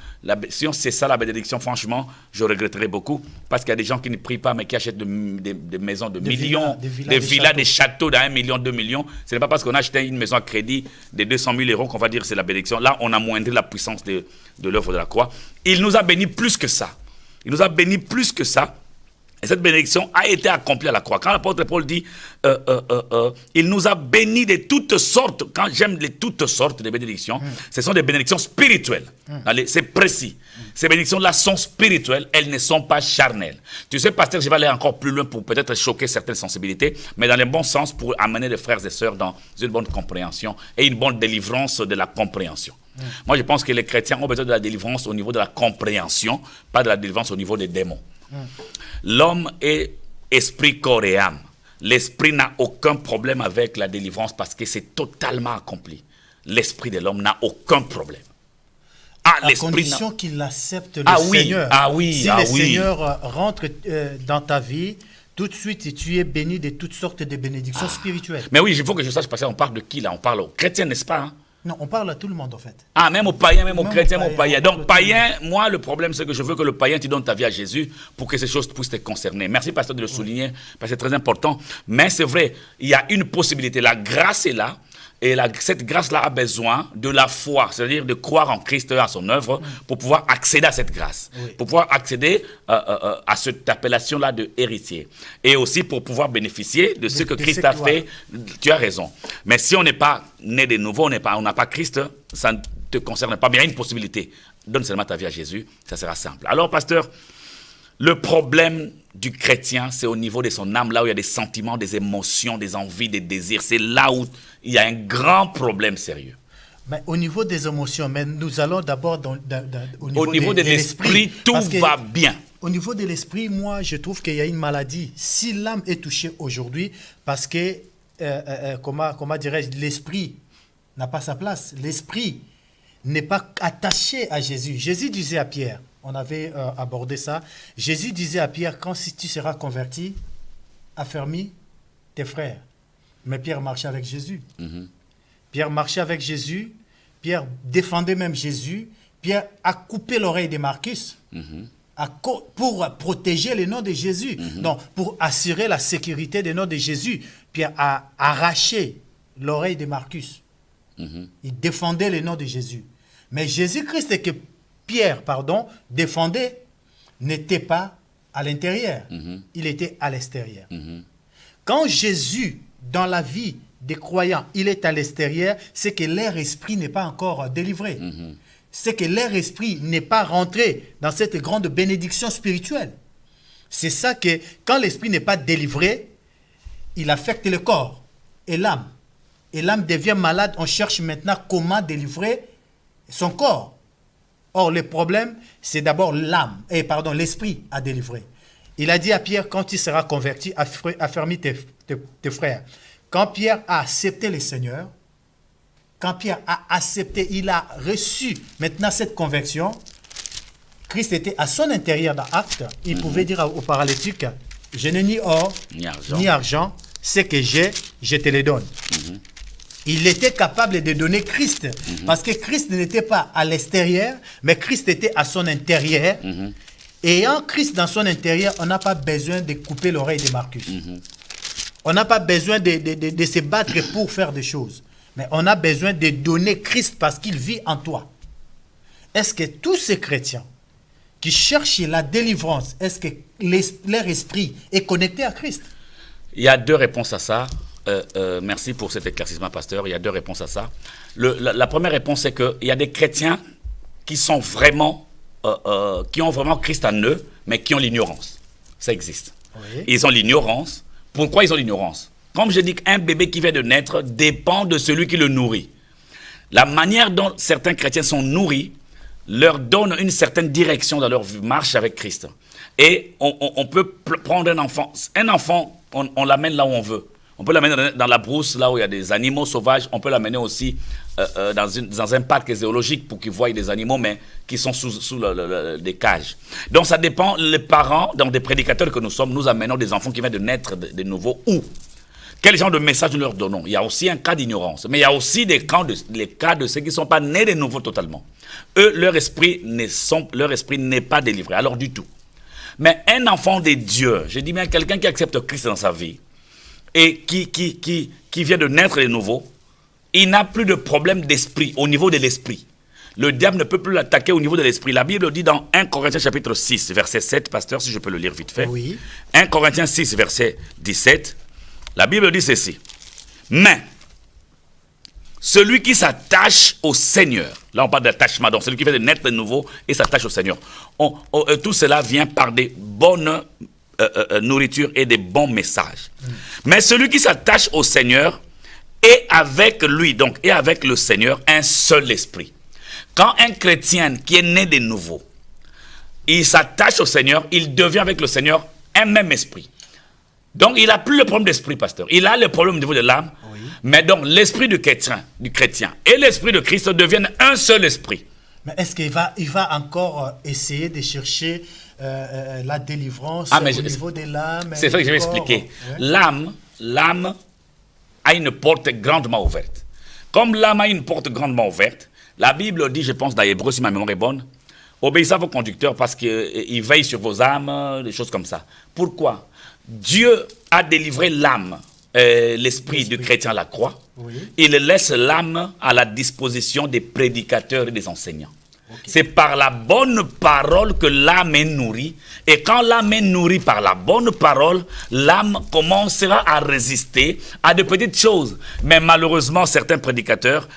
Si c'est ça la bénédiction, franchement, je regretterais beaucoup. Parce qu'il y a des gens qui ne prient pas, mais qui achètent des maisons de millions, des villas, des châteaux d'1 million, 2 millions. Ce n'est pas parce qu'on a acheté une maison à crédit de 200 000 euros qu'on va dire que c'est la bénédiction. Là, on a moindri la puissance de l'œuvre de la croix. Il nous a bénis plus que ça. Il nous a bénis plus que ça. Et cette bénédiction a été accomplie à la croix. Quand l'apôtre Paul dit, il nous a bénis de toutes sortes, quand j'aime les toutes sortes de bénédictions, ce sont des bénédictions spirituelles. Allez, c'est précis. Ces bénédictions-là sont spirituelles, elles ne sont pas charnelles. Tu sais, pasteur, je vais aller encore plus loin pour peut-être choquer certaines sensibilités, mais dans le bon sens pour amener les frères et sœurs dans une bonne compréhension et une bonne délivrance de la compréhension. Moi, je pense que les chrétiens ont besoin de la délivrance au niveau de la compréhension, pas de la délivrance au niveau des démons. L'homme est esprit, corps et âme. L'esprit n'a aucun problème avec la délivrance parce que c'est totalement accompli. L'esprit de l'homme n'a aucun problème. À condition qu'il accepte le Seigneur. Si le Seigneur rentre dans ta vie, tout de suite, tu es béni de toutes sortes de bénédictions spirituelles. Mais oui, il faut que je sache, parce qu'on parle de qui là? On parle aux chrétiens, n'est-ce pas, hein? Non, on parle à tout le monde en fait. Ah, même aux païens, même aux chrétiens, même aux païens. Donc, païen, moi, le problème, c'est que je veux que le païen, tu donnes ta vie à Jésus pour que ces choses puissent te concerner. Merci, pasteur, de le souligner, parce que c'est très important. Mais c'est vrai, il y a une possibilité. La grâce est là. Et cette grâce-là a besoin de la foi, c'est-à-dire de croire en Christ et à son œuvre pour pouvoir accéder à cette grâce, pour pouvoir accéder à cette appellation-là de héritier. Et aussi pour pouvoir bénéficier de ce que Christ a fait. Tu as raison. Mais si on n'est pas né de nouveau, on n'a pas Christ, ça ne te concerne pas. Mais il y a une possibilité. Donne seulement ta vie à Jésus, ça sera simple. Alors, pasteur, le problème du chrétien, c'est au niveau de son âme, là où il y a des sentiments, des émotions, des envies, des désirs. C'est là où il y a un grand problème sérieux. Mais au niveau des émotions, mais nous allons d'abord au niveau de l'esprit, tout va bien. Au niveau de l'esprit, moi, je trouve qu'il y a une maladie. Si l'âme est touchée aujourd'hui, parce que, comment dirais-je, l'esprit n'a pas sa place. L'esprit n'est pas attaché à Jésus. Jésus disait à Pierre, on avait abordé ça. Jésus disait à Pierre, quand si tu seras converti, affermis tes frères. Mais Pierre marchait avec Jésus. Pierre marchait avec Jésus. Pierre défendait même Jésus. Pierre a coupé l'oreille de Marcus pour protéger le nom de Jésus. Donc, pour assurer la sécurité du nom de Jésus, Pierre a arraché l'oreille de Marcus. Il défendait le nom de Jésus. Mais Jésus-Christ que Pierre, défendait, n'était pas à l'intérieur. Il était à l'extérieur. Quand Jésus, dans la vie des croyants, il est à l'extérieur, c'est que leur esprit n'est pas encore délivré. C'est que leur esprit n'est pas rentré dans cette grande bénédiction spirituelle. C'est ça que, quand l'esprit n'est pas délivré, il affecte le corps et l'âme. Et l'âme devient malade. On cherche maintenant comment délivrer son corps. Or, le problème, c'est d'abord l'esprit à délivrer. Il a dit à Pierre, quand tu seras converti, affermis tes frères. quand Pierre a accepté le Seigneur, quand Pierre a accepté, il a reçu maintenant cette conversion, Christ était à son intérieur dans Actes. Il pouvait dire au paralytique, je n'ai ni or, ni argent, ce que j'ai, je te le donne. Il était capable de donner Christ, parce que Christ n'était pas à l'extérieur, mais Christ était à son intérieur. Ayant Christ dans son intérieur, on n'a pas besoin de couper l'oreille de Marcus. On n'a pas besoin de se battre pour faire des choses. Mais on a besoin de donner Christ parce qu'il vit en toi. Est-ce que tous ces chrétiens qui cherchent la délivrance, est-ce que leur esprit est connecté à Christ? Il y a deux réponses à ça. Merci pour cet éclaircissement, pasteur. Il y a deux réponses à ça. La première réponse, c'est qu'il y a des chrétiens qui sont vraiment, qui ont vraiment Christ en eux, mais qui ont l'ignorance. Ça existe. Oui. Ils ont l'ignorance. Pourquoi ils ont l'ignorance? Comme je dis qu'un bébé qui vient de naître dépend de celui qui le nourrit. La manière dont certains chrétiens sont nourris leur donne une certaine direction dans leur marche avec Christ. Et on peut prendre un enfant. Un enfant, on l'amène là où on veut. On peut l'amener dans la brousse, là où il y a des animaux sauvages. On peut l'amener aussi dans un parc zoologique pour qu'ils voient des animaux, mais qui sont sous des cages. Donc ça dépend. Les parents, dans des prédicateurs que nous sommes, nous amenons des enfants qui viennent de naître de nouveau. Où? Quel genre de message nous leur donnons? Il y a aussi un cas d'ignorance, mais il y a aussi les cas de ceux qui ne sont pas nés de nouveau totalement. Eux, leur esprit n'est pas délivré, alors du tout. Mais un enfant de Dieu, je dis bien quelqu'un qui accepte Christ dans sa vie et qui vient de naître de nouveau, il n'a plus de problème d'esprit au niveau de l'esprit. Le diable ne peut plus l'attaquer au niveau de l'esprit. La Bible dit dans 1 Corinthiens chapitre 6, verset 7, pasteur, si je peux le lire vite fait. Oui. 1 Corinthiens 6, verset 17. La Bible dit ceci. Mais celui qui s'attache au Seigneur, là on parle d'attachement, donc celui qui fait de naître de nouveau et s'attache au Seigneur. Tout cela vient par des bonnes nourritures et des bons messages. Mais celui qui s'attache au Seigneur est avec lui, donc et avec le Seigneur, un seul esprit. Quand un chrétien qui est né de nouveau, il s'attache au Seigneur, il devient avec le Seigneur un même esprit. Donc, il n'a plus le problème d'esprit, pasteur. Il a le problème au niveau de l'âme. Oui. Mais donc, l'esprit du chrétien et l'esprit de Christ deviennent un seul esprit. Mais est-ce qu'il va encore essayer de chercher la délivrance au niveau de l'âme? C'est ça que je vais expliquer. Ouais. L'âme a une porte grandement ouverte. Comme l'âme a une porte grandement ouverte, la Bible dit, je pense dans Hébreux, si ma mémoire est bonne, obéissez à vos conducteurs parce qu'ils veillent sur vos âmes, des choses comme ça. Pourquoi? Dieu a délivré l'âme, l'esprit du chrétien à la croix. Oui. Il laisse l'âme à la disposition des prédicateurs et des enseignants. Okay. C'est par la bonne parole que l'âme est nourrie. Et quand l'âme est nourrie par la bonne parole, l'âme commencera à résister à de petites choses. Mais malheureusement, certains prédicateurs,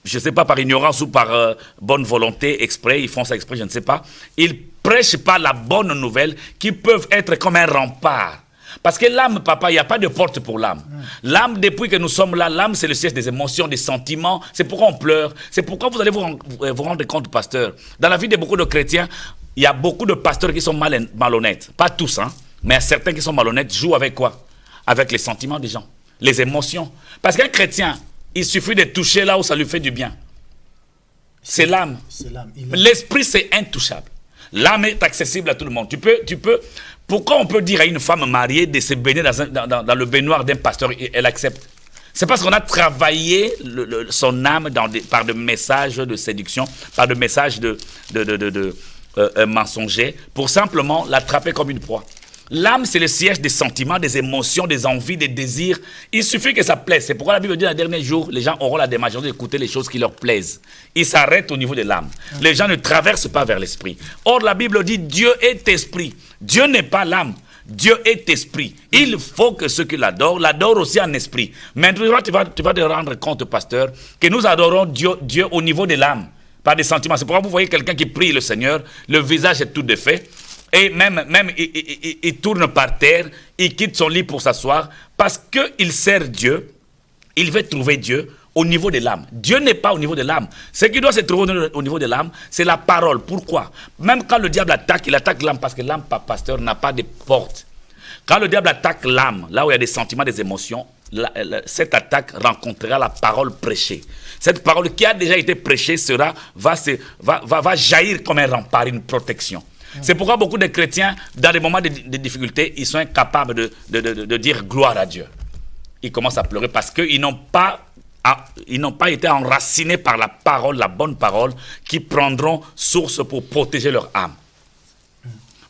je ne sais pas par ignorance ou par bonne volonté, exprès, ils font ça exprès, je ne sais pas, ils prêchent pas la bonne nouvelle qui peuvent être comme un rempart. Parce que l'âme, papa, il n'y a pas de porte pour l'âme. L'âme, depuis que nous sommes là, l'âme, c'est le siège des émotions, des sentiments. C'est pourquoi on pleure. C'est pourquoi vous allez vous rendre compte, pasteur. Dans la vie de beaucoup de chrétiens, il y a beaucoup de pasteurs qui sont malhonnêtes. Pas tous, hein. Mais certains qui sont malhonnêtes jouent avec quoi? Avec les sentiments des gens, les émotions. Parce qu'un chrétien, il suffit de toucher là où ça lui fait du bien. C'est l'âme. L'esprit, c'est intouchable. L'âme est accessible à tout le monde. Tu peux. Pourquoi on peut dire à une femme mariée de se baigner dans le baignoire d'un pasteur et elle accepte? C'est parce qu'on a travaillé son âme par des messages de séduction, par des messages mensongers, pour simplement l'attraper comme une proie. L'âme, c'est le siège des sentiments, des émotions, des envies, des désirs. Il suffit que ça plaise. C'est pourquoi la Bible dit dans les derniers jours, les gens auront la démarche d'écouter les choses qui leur plaisent. Ils s'arrêtent au niveau de l'âme. Les gens ne traversent pas vers l'esprit. Or, la Bible dit, Dieu est esprit. Dieu n'est pas l'âme. Dieu est esprit. Il faut que ceux qui l'adorent aussi en esprit. Maintenant, tu vas te rendre compte, pasteur, que nous adorons Dieu au niveau de l'âme, par des sentiments. C'est pourquoi vous voyez quelqu'un qui prie le Seigneur, le visage est tout défait. Et même il tourne par terre, il quitte son lit pour s'asseoir, parce qu'il sert Dieu, il veut trouver Dieu au niveau de l'âme. Dieu n'est pas au niveau de l'âme. Ce qui doit se trouver au niveau de l'âme, c'est la parole. Pourquoi? Même quand le diable attaque, il attaque l'âme, parce que l'âme, pasteur, n'a pas de porte. Quand le diable attaque l'âme, là où il y a des sentiments, des émotions, cette attaque rencontrera la parole prêchée. Cette parole qui a déjà été prêchée va jaillir comme un rempart, une protection. C'est pourquoi beaucoup de chrétiens, dans des moments de difficulté, ils sont incapables de dire gloire à Dieu. Ils commencent à pleurer parce qu'ils n'ont pas été enracinés par la parole, la bonne parole, qui prendront source pour protéger leur âme.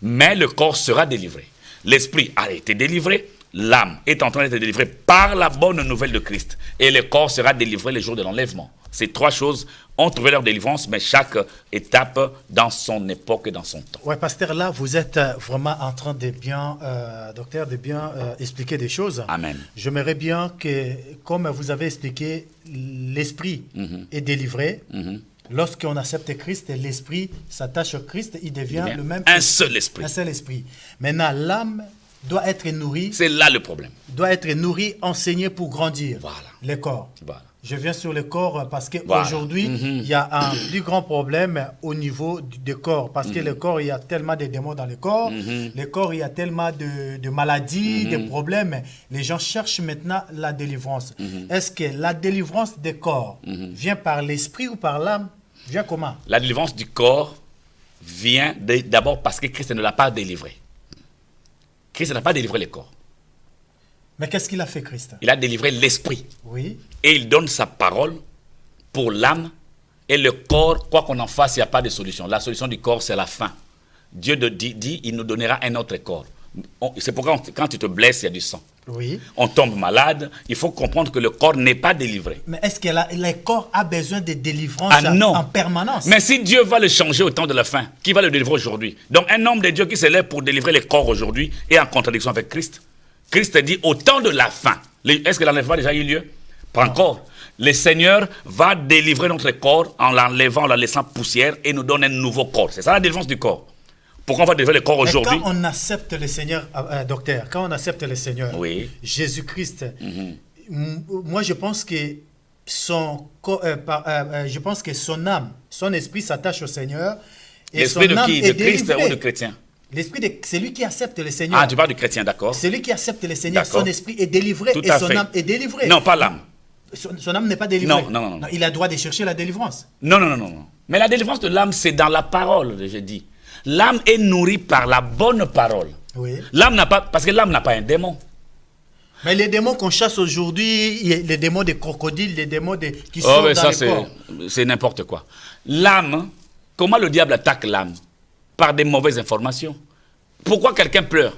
Mais le corps sera délivré. L'esprit a été délivré. L'âme est en train d'être délivrée par la bonne nouvelle de Christ. Et le corps sera délivré le jour de l'enlèvement. Ces trois choses ont trouvé leur délivrance, mais chaque étape dans son époque et dans son temps. Oui, pasteur, là, vous êtes vraiment en train de bien, docteur, de bien expliquer des choses. Amen. J'aimerais bien que, comme vous avez expliqué, l'esprit est délivré. Lorsqu'on accepte Christ, l'esprit s'attache au Christ, il devient le même. Un seul esprit. Un seul esprit. Maintenant, l'âme doit être nourrie. C'est là le problème. Doit être nourrie, enseignée pour grandir. Voilà. Le corps. Voilà. Je viens sur le corps parce qu'aujourd'hui, il y a un plus grand problème au niveau du corps. Parce que le corps, il y a tellement de démons dans le corps. Le corps, il y a tellement de maladies, de problèmes. Les gens cherchent maintenant la délivrance. Est-ce que la délivrance des corps vient par l'esprit ou par l'âme? Vient comment? La délivrance du corps vient d'abord parce que Christ ne l'a pas délivré. Christ n'a pas délivré le corps. Mais qu'est-ce qu'il a fait, Christ? Il a délivré l'esprit. Oui. Et il donne sa parole pour l'âme et le corps. Quoi qu'on en fasse, il n'y a pas de solution. La solution du corps, c'est la fin. Dieu dit, il nous donnera un autre corps. C'est pourquoi quand tu te blesses, il y a du sang. Oui. On tombe malade. Il faut comprendre que le corps n'est pas délivré. Mais est-ce que le corps a besoin de délivrance en permanence? Mais si Dieu va le changer au temps de la fin, qui va le délivrer aujourd'hui? Donc un homme de Dieu qui s'élève pour délivrer le corps aujourd'hui est en contradiction avec Christ. Christ dit au temps de la fin. Est-ce que l'enlèvement a déjà eu lieu? Pas encore. Le Seigneur va délivrer notre corps en l'enlevant, en la laissant poussière et nous donne un nouveau corps. C'est ça la délivrance du corps. Pourquoi on va délivrer le corps aujourd'hui? Quand on accepte le Seigneur, docteur, quand on accepte le Seigneur, oui. Jésus-Christ, moi je pense que son âme, son esprit s'attache au Seigneur. L'esprit de qui? De Christ ou de chrétien? L'esprit c'est lui qui accepte le Seigneur. Ah, tu parles du chrétien, d'accord. C'est lui qui accepte le Seigneur. Son esprit est délivré et son âme est délivrée. Non, pas l'âme. Son âme n'est pas délivrée. Non. Il a le droit de chercher la délivrance. Non. Mais la délivrance de l'âme, c'est dans la parole, je dis. L'âme est nourrie par la bonne parole. Oui. L'âme n'a pas, parce que l'âme n'a pas un démon. Mais les démons qu'on chasse aujourd'hui, les démons des crocodiles, les démons qui sont dans le corps. C'est n'importe quoi. L'âme, comment le diable attaque l'âme? Par des mauvaises informations. Pourquoi quelqu'un pleure?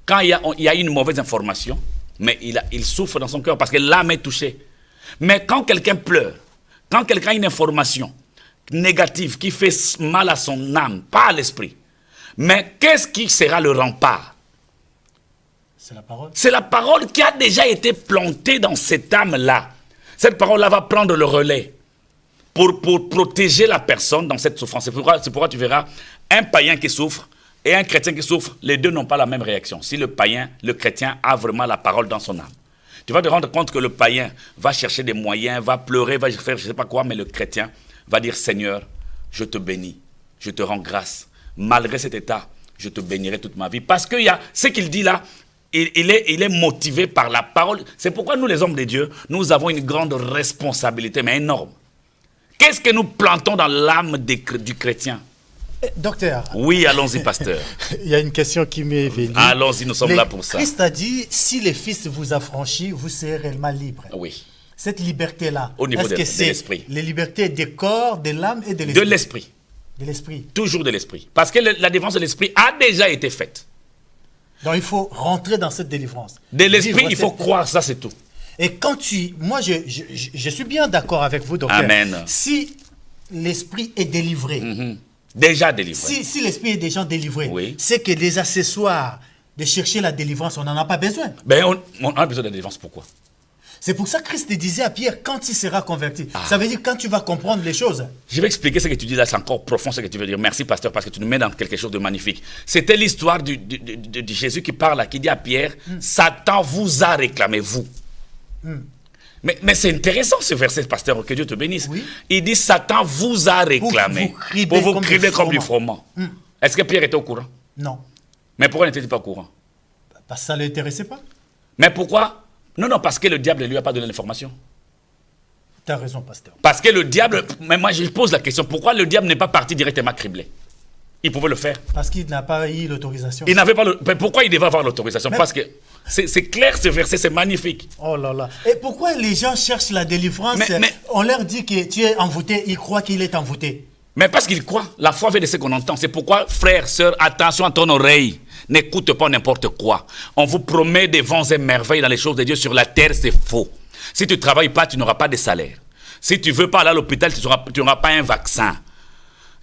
Quand il y a une mauvaise information, mais il souffre dans son cœur parce que l'âme est touchée. Mais quand quelqu'un pleure, quand quelqu'un a une information négative qui fait mal à son âme, pas à l'esprit, mais qu'est-ce qui sera le rempart? C'est la parole. C'est la parole qui a déjà été plantée dans cette âme-là. Cette parole-là va prendre le relais pour protéger la personne dans cette souffrance. C'est pourquoi tu verras un païen qui souffre et un chrétien qui souffre, les deux n'ont pas la même réaction. Si le chrétien a vraiment la parole dans son âme, tu vas te rendre compte que le païen va chercher des moyens, va pleurer, va faire je ne sais pas quoi, mais le chrétien va dire, Seigneur, je te bénis, je te rends grâce. Malgré cet état, je te bénirai toute ma vie. Parce que ce qu'il dit là, il est motivé par la parole. C'est pourquoi nous, les hommes de Dieu, nous avons une grande responsabilité, mais énorme. Qu'est-ce que nous plantons dans l'âme du chrétien? Docteur. Oui, allons-y, pasteur. Il y a une question qui m'est venue. Allons-y, nous sommes là pour ça. Christ a dit, si le Fils vous affranchit, vous serez réellement libre. Oui. Cette liberté-là, au niveau est-ce que c'est l'esprit? Les libertés du corps, de l'âme et de l'esprit? De l'esprit. De l'esprit. Toujours de l'esprit. Parce que la délivrance de l'esprit a déjà été faite. Donc il faut rentrer dans cette délivrance. De l'esprit, il faut croire, ça c'est tout. Et quand moi je suis bien d'accord avec vous, docteur. Amen. Si l'esprit est délivré, déjà délivré. Si l'esprit est déjà délivré, oui. C'est que les accessoires de chercher la délivrance, on n'en a pas besoin. Ben on a besoin de délivrance, pourquoi? C'est pour ça que Christ disait à Pierre, quand il sera converti. Ça veut dire quand tu vas comprendre les choses. Je vais expliquer ce que tu dis là, c'est encore profond ce que tu veux dire. Merci, pasteur, parce que tu nous mets dans quelque chose de magnifique. C'était l'histoire de Jésus qui parle là, qui dit à Pierre, Satan vous a réclamé, vous. Mais c'est intéressant ce verset, pasteur, que Dieu te bénisse. Oui. Il dit, Satan vous a réclamé pour vous crier comme du froment. Est-ce que Pierre était au courant? Non. Mais pourquoi n'était-il pas au courant? Parce que ça ne l'intéressait pas. Mais pourquoi Non, parce que le diable ne lui a pas donné l'information. Tu as raison, pasteur. Parce que le diable, mais moi je pose la question, pourquoi le diable n'est pas parti directement cribler? Il pouvait le faire. Parce qu'il n'a pas eu l'autorisation. Il n'avait pas mais pourquoi il devait avoir l'autorisation? Parce que c'est clair, ce verset, c'est magnifique. Oh là là. Et pourquoi les gens cherchent la délivrance? On leur dit que tu es envoûté, ils croient qu'il est envoûté. Mais parce qu'ils croient. La foi vient de ce qu'on entend. C'est pourquoi, frères, sœurs, attention à ton oreille. N'écoute pas n'importe quoi. On vous promet des vents et merveilles dans les choses de Dieu sur la terre, c'est faux. Si tu ne travailles pas, tu n'auras pas de salaire. Si tu ne veux pas aller à l'hôpital, tu n'auras pas un vaccin.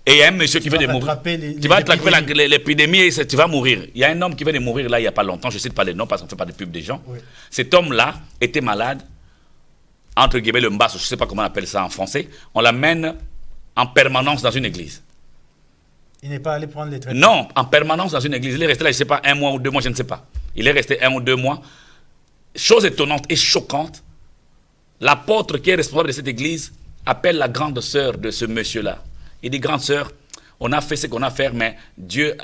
Et il y a un monsieur qui vient de mourir. Tu vas attraper l'épidémie et tu vas mourir. Il y a un homme qui vient de mourir là il n'y a pas longtemps. Je ne cite pas les noms parce qu'on ne fait pas de pub des gens. Oui. Cet homme-là était malade. Entre guillemets, le mbasso, je ne sais pas comment on appelle ça en français. On l'amène en permanence dans une église. Il n'est pas allé prendre les traitements? Non, en permanence dans une église. Il est resté là, je ne sais pas, 1 mois ou 2 mois, je ne sais pas. Il est resté 1 ou 2 mois. Chose étonnante et choquante, l'apôtre qui est responsable de cette église appelle la grande sœur de ce monsieur-là. Il dit, grande sœur, on a fait ce qu'on a à faire, mais Dieu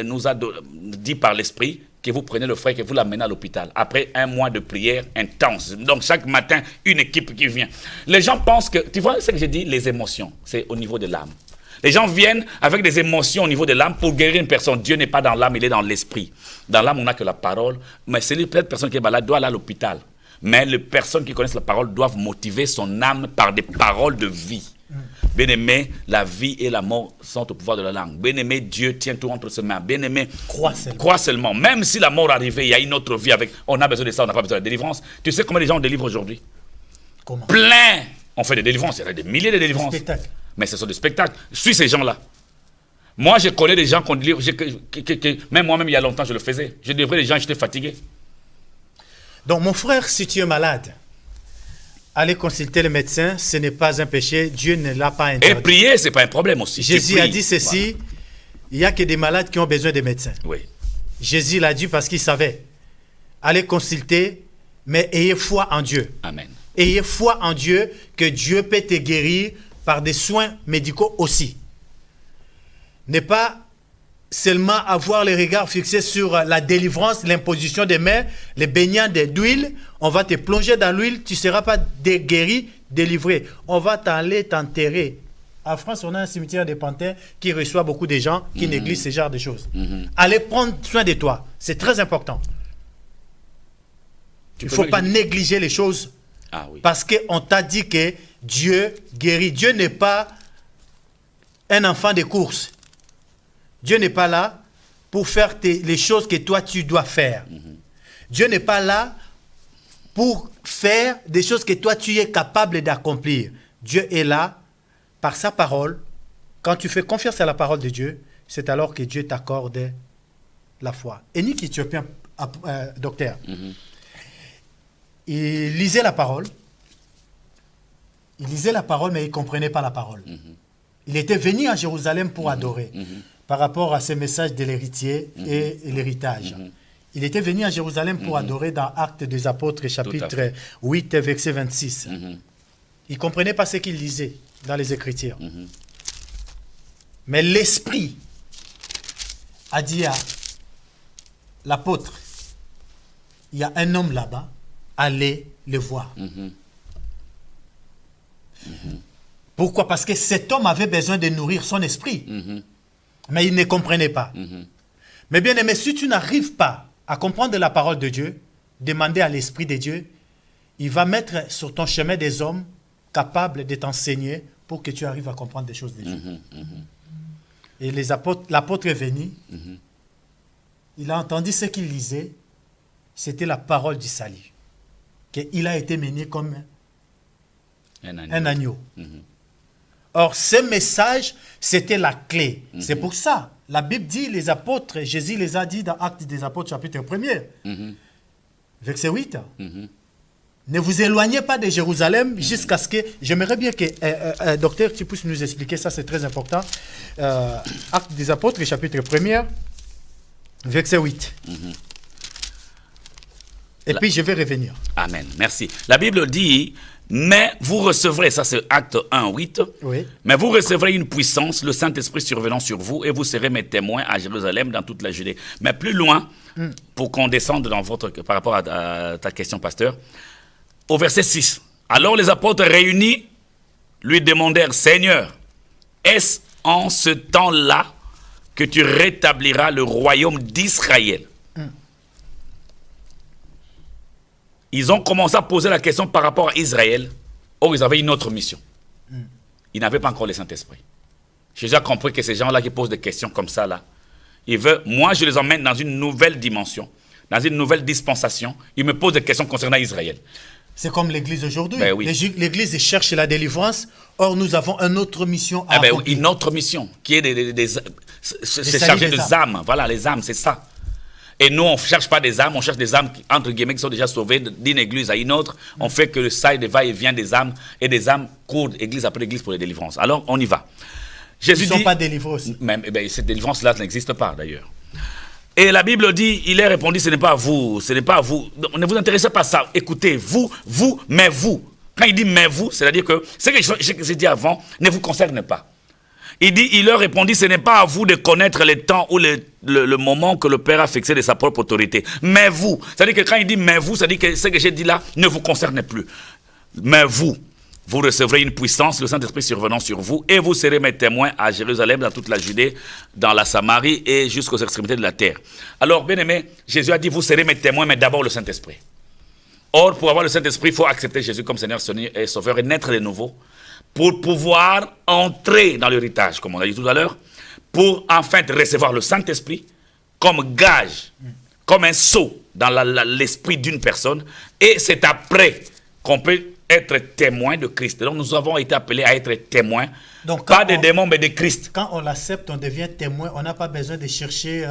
nous a dit par l'Esprit que vous prenez le frère et que vous l'amenez à l'hôpital. Après 1 mois de prière intense. Donc chaque matin, une équipe qui vient. Les gens pensent que, tu vois ce que j'ai dit, les émotions, c'est au niveau de l'âme. Les gens viennent avec des émotions au niveau de l'âme pour guérir une personne. Dieu n'est pas dans l'âme, il est dans l'esprit. Dans l'âme, on n'a que la parole. Mais cette personne qui est malade doit aller à l'hôpital. Mais les personnes qui connaissent la parole doivent motiver son âme par des paroles de vie. Bien-aimé, la vie et la mort sont au pouvoir de la langue. Bien-aimé, Dieu tient tout entre ses mains. Bien-aimé, crois seulement. Même si la mort arrivait, il y a une autre vie avec. On a besoin de ça, on n'a pas besoin de délivrance. Tu sais combien de gens délivrent aujourd'hui? Comment? Plein. On fait des délivrances, il y a des milliers de délivrances. Mais ce sont des spectacles. Suis ces gens-là. Moi, je connais des gens qu'on délivre. Même moi-même, il y a longtemps, je le faisais. Je délivrais les gens, j'étais fatigué. Donc, mon frère, si tu es malade, aller consulter le médecin, ce n'est pas un péché. Dieu ne l'a pas interdit. Et prier, ce n'est pas un problème aussi. Jésus a dit ceci, voilà. Il n'y a que des malades qui ont besoin de médecins. Oui. Jésus l'a dit parce qu'il savait. Allez consulter, mais ayez foi en Dieu. Amen. Ayez foi en Dieu, que Dieu peut te guérir par des soins médicaux aussi. Ne pas seulement avoir les regards fixés sur la délivrance, l'imposition des mains, les baignants d'huile. On va te plonger dans l'huile, tu ne seras pas guéri, délivré. On va t'aller t'enterrer. En France, on a un cimetière des panthères qui reçoit beaucoup de gens qui négligent ce genre de choses. Allez prendre soin de toi. C'est très important. Il ne faut pas négliger les choses. Ah, oui. Parce qu'on t'a dit que Dieu guérit. Dieu n'est pas un enfant de course. Dieu n'est pas là pour faire les choses que toi tu dois faire. Dieu n'est pas là pour faire des choses que toi tu es capable d'accomplir. Dieu est là par sa parole. Quand tu fais confiance à la parole de Dieu, c'est alors que Dieu t'accorde la foi. Énique Éthiopien, docteur, il lisait la parole. Il lisait la parole, mais il ne comprenait pas la parole. Il était venu à Jérusalem pour adorer. Par rapport à ce message de l'héritier et l'héritage. Il était venu à Jérusalem pour adorer dans Actes des Apôtres, chapitre 8, verset 26. Il ne comprenait pas ce qu'il lisait dans les Écritures. Mais l'Esprit a dit à l'apôtre, il y a un homme là-bas, allez le voir. Pourquoi? Parce que cet homme avait besoin de nourrir son esprit. Mais il ne comprenait pas. Mais bien aimé, si tu n'arrives pas à comprendre la parole de Dieu, demandez à l'Esprit de Dieu, il va mettre sur ton chemin des hommes capables de t'enseigner pour que tu arrives à comprendre des choses de Dieu. Et l'apôtre est venu, il a entendu ce qu'il lisait, c'était la parole du salut. Qu'il a été mené comme un agneau. Or, ce message, c'était la clé. C'est pour ça, la Bible dit, les apôtres, Jésus les a dit dans Actes des Apôtres, chapitre 1er, verset 8. Ne vous éloignez pas de Jérusalem jusqu'à ce que... J'aimerais bien que, docteur, tu puisses nous expliquer ça, c'est très important. Actes des Apôtres, chapitre 1er, verset 8. Et puis je vais revenir. Amen. Merci. La Bible dit, mais vous recevrez, ça c'est Acte 1, 8, Oui. mais vous recevrez une puissance, le Saint-Esprit survenant sur vous, et vous serez mes témoins à Jérusalem, dans toute la Judée. Mais plus loin, pour qu'on descende dans par rapport à ta question, pasteur, au verset 6. Alors les apôtres réunis lui demandèrent, Seigneur, est-ce en ce temps-là que tu rétabliras le royaume d'Israël? Ils ont commencé à poser la question par rapport à Israël. Or, ils avaient une autre mission. Ils n'avaient pas encore le Saint-Esprit. J'ai déjà compris que ces gens-là qui posent des questions comme ça, là, moi, je les emmène dans une nouvelle dimension, dans une nouvelle dispensation. Ils me posent des questions concernant Israël. C'est comme l'Église aujourd'hui. Ben oui. L'Église cherche la délivrance. Or, nous avons une autre mission à accomplir. Une autre mission qui est c'est salut chargé des de âmes. Voilà, les âmes, c'est ça. Et nous, on ne cherche pas des âmes, on cherche des âmes qui, entre guillemets, qui sont déjà sauvées d'une église à une autre. On fait que le side va-et-vient des âmes, et des âmes courent église après église pour les délivrances. Alors, on y va. Jésus Ils ne sont pas délivrés aussi. Même, cette délivrance-là n'existe pas, d'ailleurs. Et la Bible dit, il est répondu, ce n'est pas à vous, ce n'est pas à vous. Ne vous intéressez pas à ça. Écoutez, vous, mais vous. Quand il dit mais vous, c'est-à-dire que ce que j'ai dit avant ne vous concerne pas. Il leur répondit, ce n'est pas à vous de connaître le temps ou le moment que le Père a fixé de sa propre autorité. Mais vous, c'est-à-dire que quand il dit mais vous, c'est-à-dire que ce que j'ai dit là ne vous concerne plus. Mais vous recevrez une puissance, le Saint-Esprit survenant sur vous, et vous serez mes témoins à Jérusalem, dans toute la Judée, dans la Samarie et jusqu'aux extrémités de la terre. Alors, bien aimé, Jésus a dit, vous serez mes témoins, mais d'abord le Saint-Esprit. Or, pour avoir le Saint-Esprit, il faut accepter Jésus comme Seigneur et Sauveur et naître de nouveau, pour pouvoir entrer dans l'héritage, comme on a dit tout à l'heure, pour enfin recevoir le Saint-Esprit comme gage, comme un sceau dans l'esprit d'une personne, et c'est après qu'on peut être témoin de Christ. Donc nous avons été appelés à être témoins, donc, pas des démons, mais de Christ. Quand on l'accepte, on devient témoin, on n'a pas besoin de chercher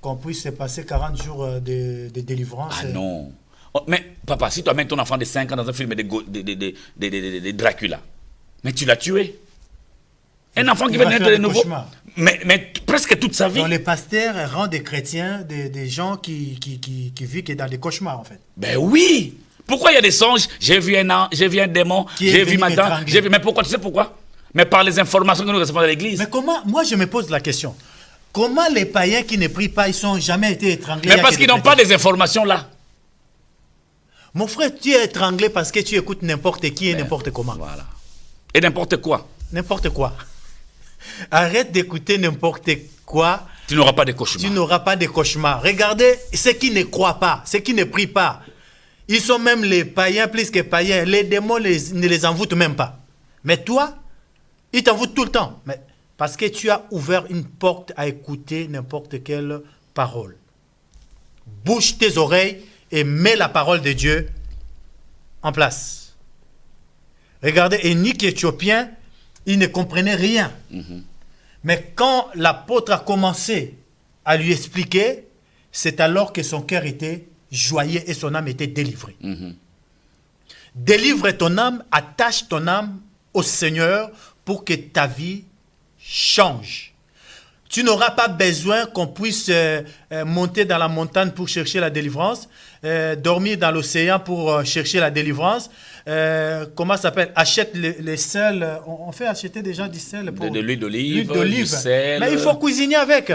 qu'on puisse se passer 40 jours de délivrance. Ah non. Mais papa, si tu amènes ton enfant de 5 ans dans un film de Dracula, mais tu l'as tué. Un enfant qui va naître de nouveau. Mais presque toute sa vie. Donc les pasteurs rendent des chrétiens des gens qui vivent dans des cauchemars en fait. Ben oui. Pourquoi il y a des songes? J'ai vu un démon, j'ai vu madame. Mais pourquoi? Tu sais pourquoi? Mais par les informations que nous recevons de l'église. Mais comment? Moi je me pose la question. Comment les païens qui ne prient pas, ils n'ont jamais été étranglés? Mais parce qu'ils n'ont pas des informations là. Mon frère, tu es étranglé parce que tu écoutes n'importe qui et n'importe comment. Voilà. Et n'importe quoi. N'importe quoi. Arrête d'écouter n'importe quoi. Tu n'auras pas de cauchemars. Tu n'auras pas de cauchemars. Regardez ceux qui ne croient pas, ceux qui ne prient pas. Ils sont même les païens plus que païens. Les démons ne les envoûtent même pas. Mais toi, ils t'envoûtent tout le temps. Mais parce que tu as ouvert une porte à écouter n'importe quelle parole. Bouge tes oreilles et mets la parole de Dieu en place. Regardez, Énique éthiopien, il ne comprenait rien. Mais quand l'apôtre a commencé à lui expliquer, c'est alors que son cœur était joyeux et son âme était délivrée. Délivre ton âme, attache ton âme au Seigneur pour que ta vie change. Tu n'auras pas besoin qu'on puisse monter dans la montagne pour chercher la délivrance, dormir dans l'océan pour chercher la délivrance. Comment ça s'appelle? Achète les sels. On fait acheter déjà du sel. De l'huile d'olive, sel. Mais il faut cuisiner avec.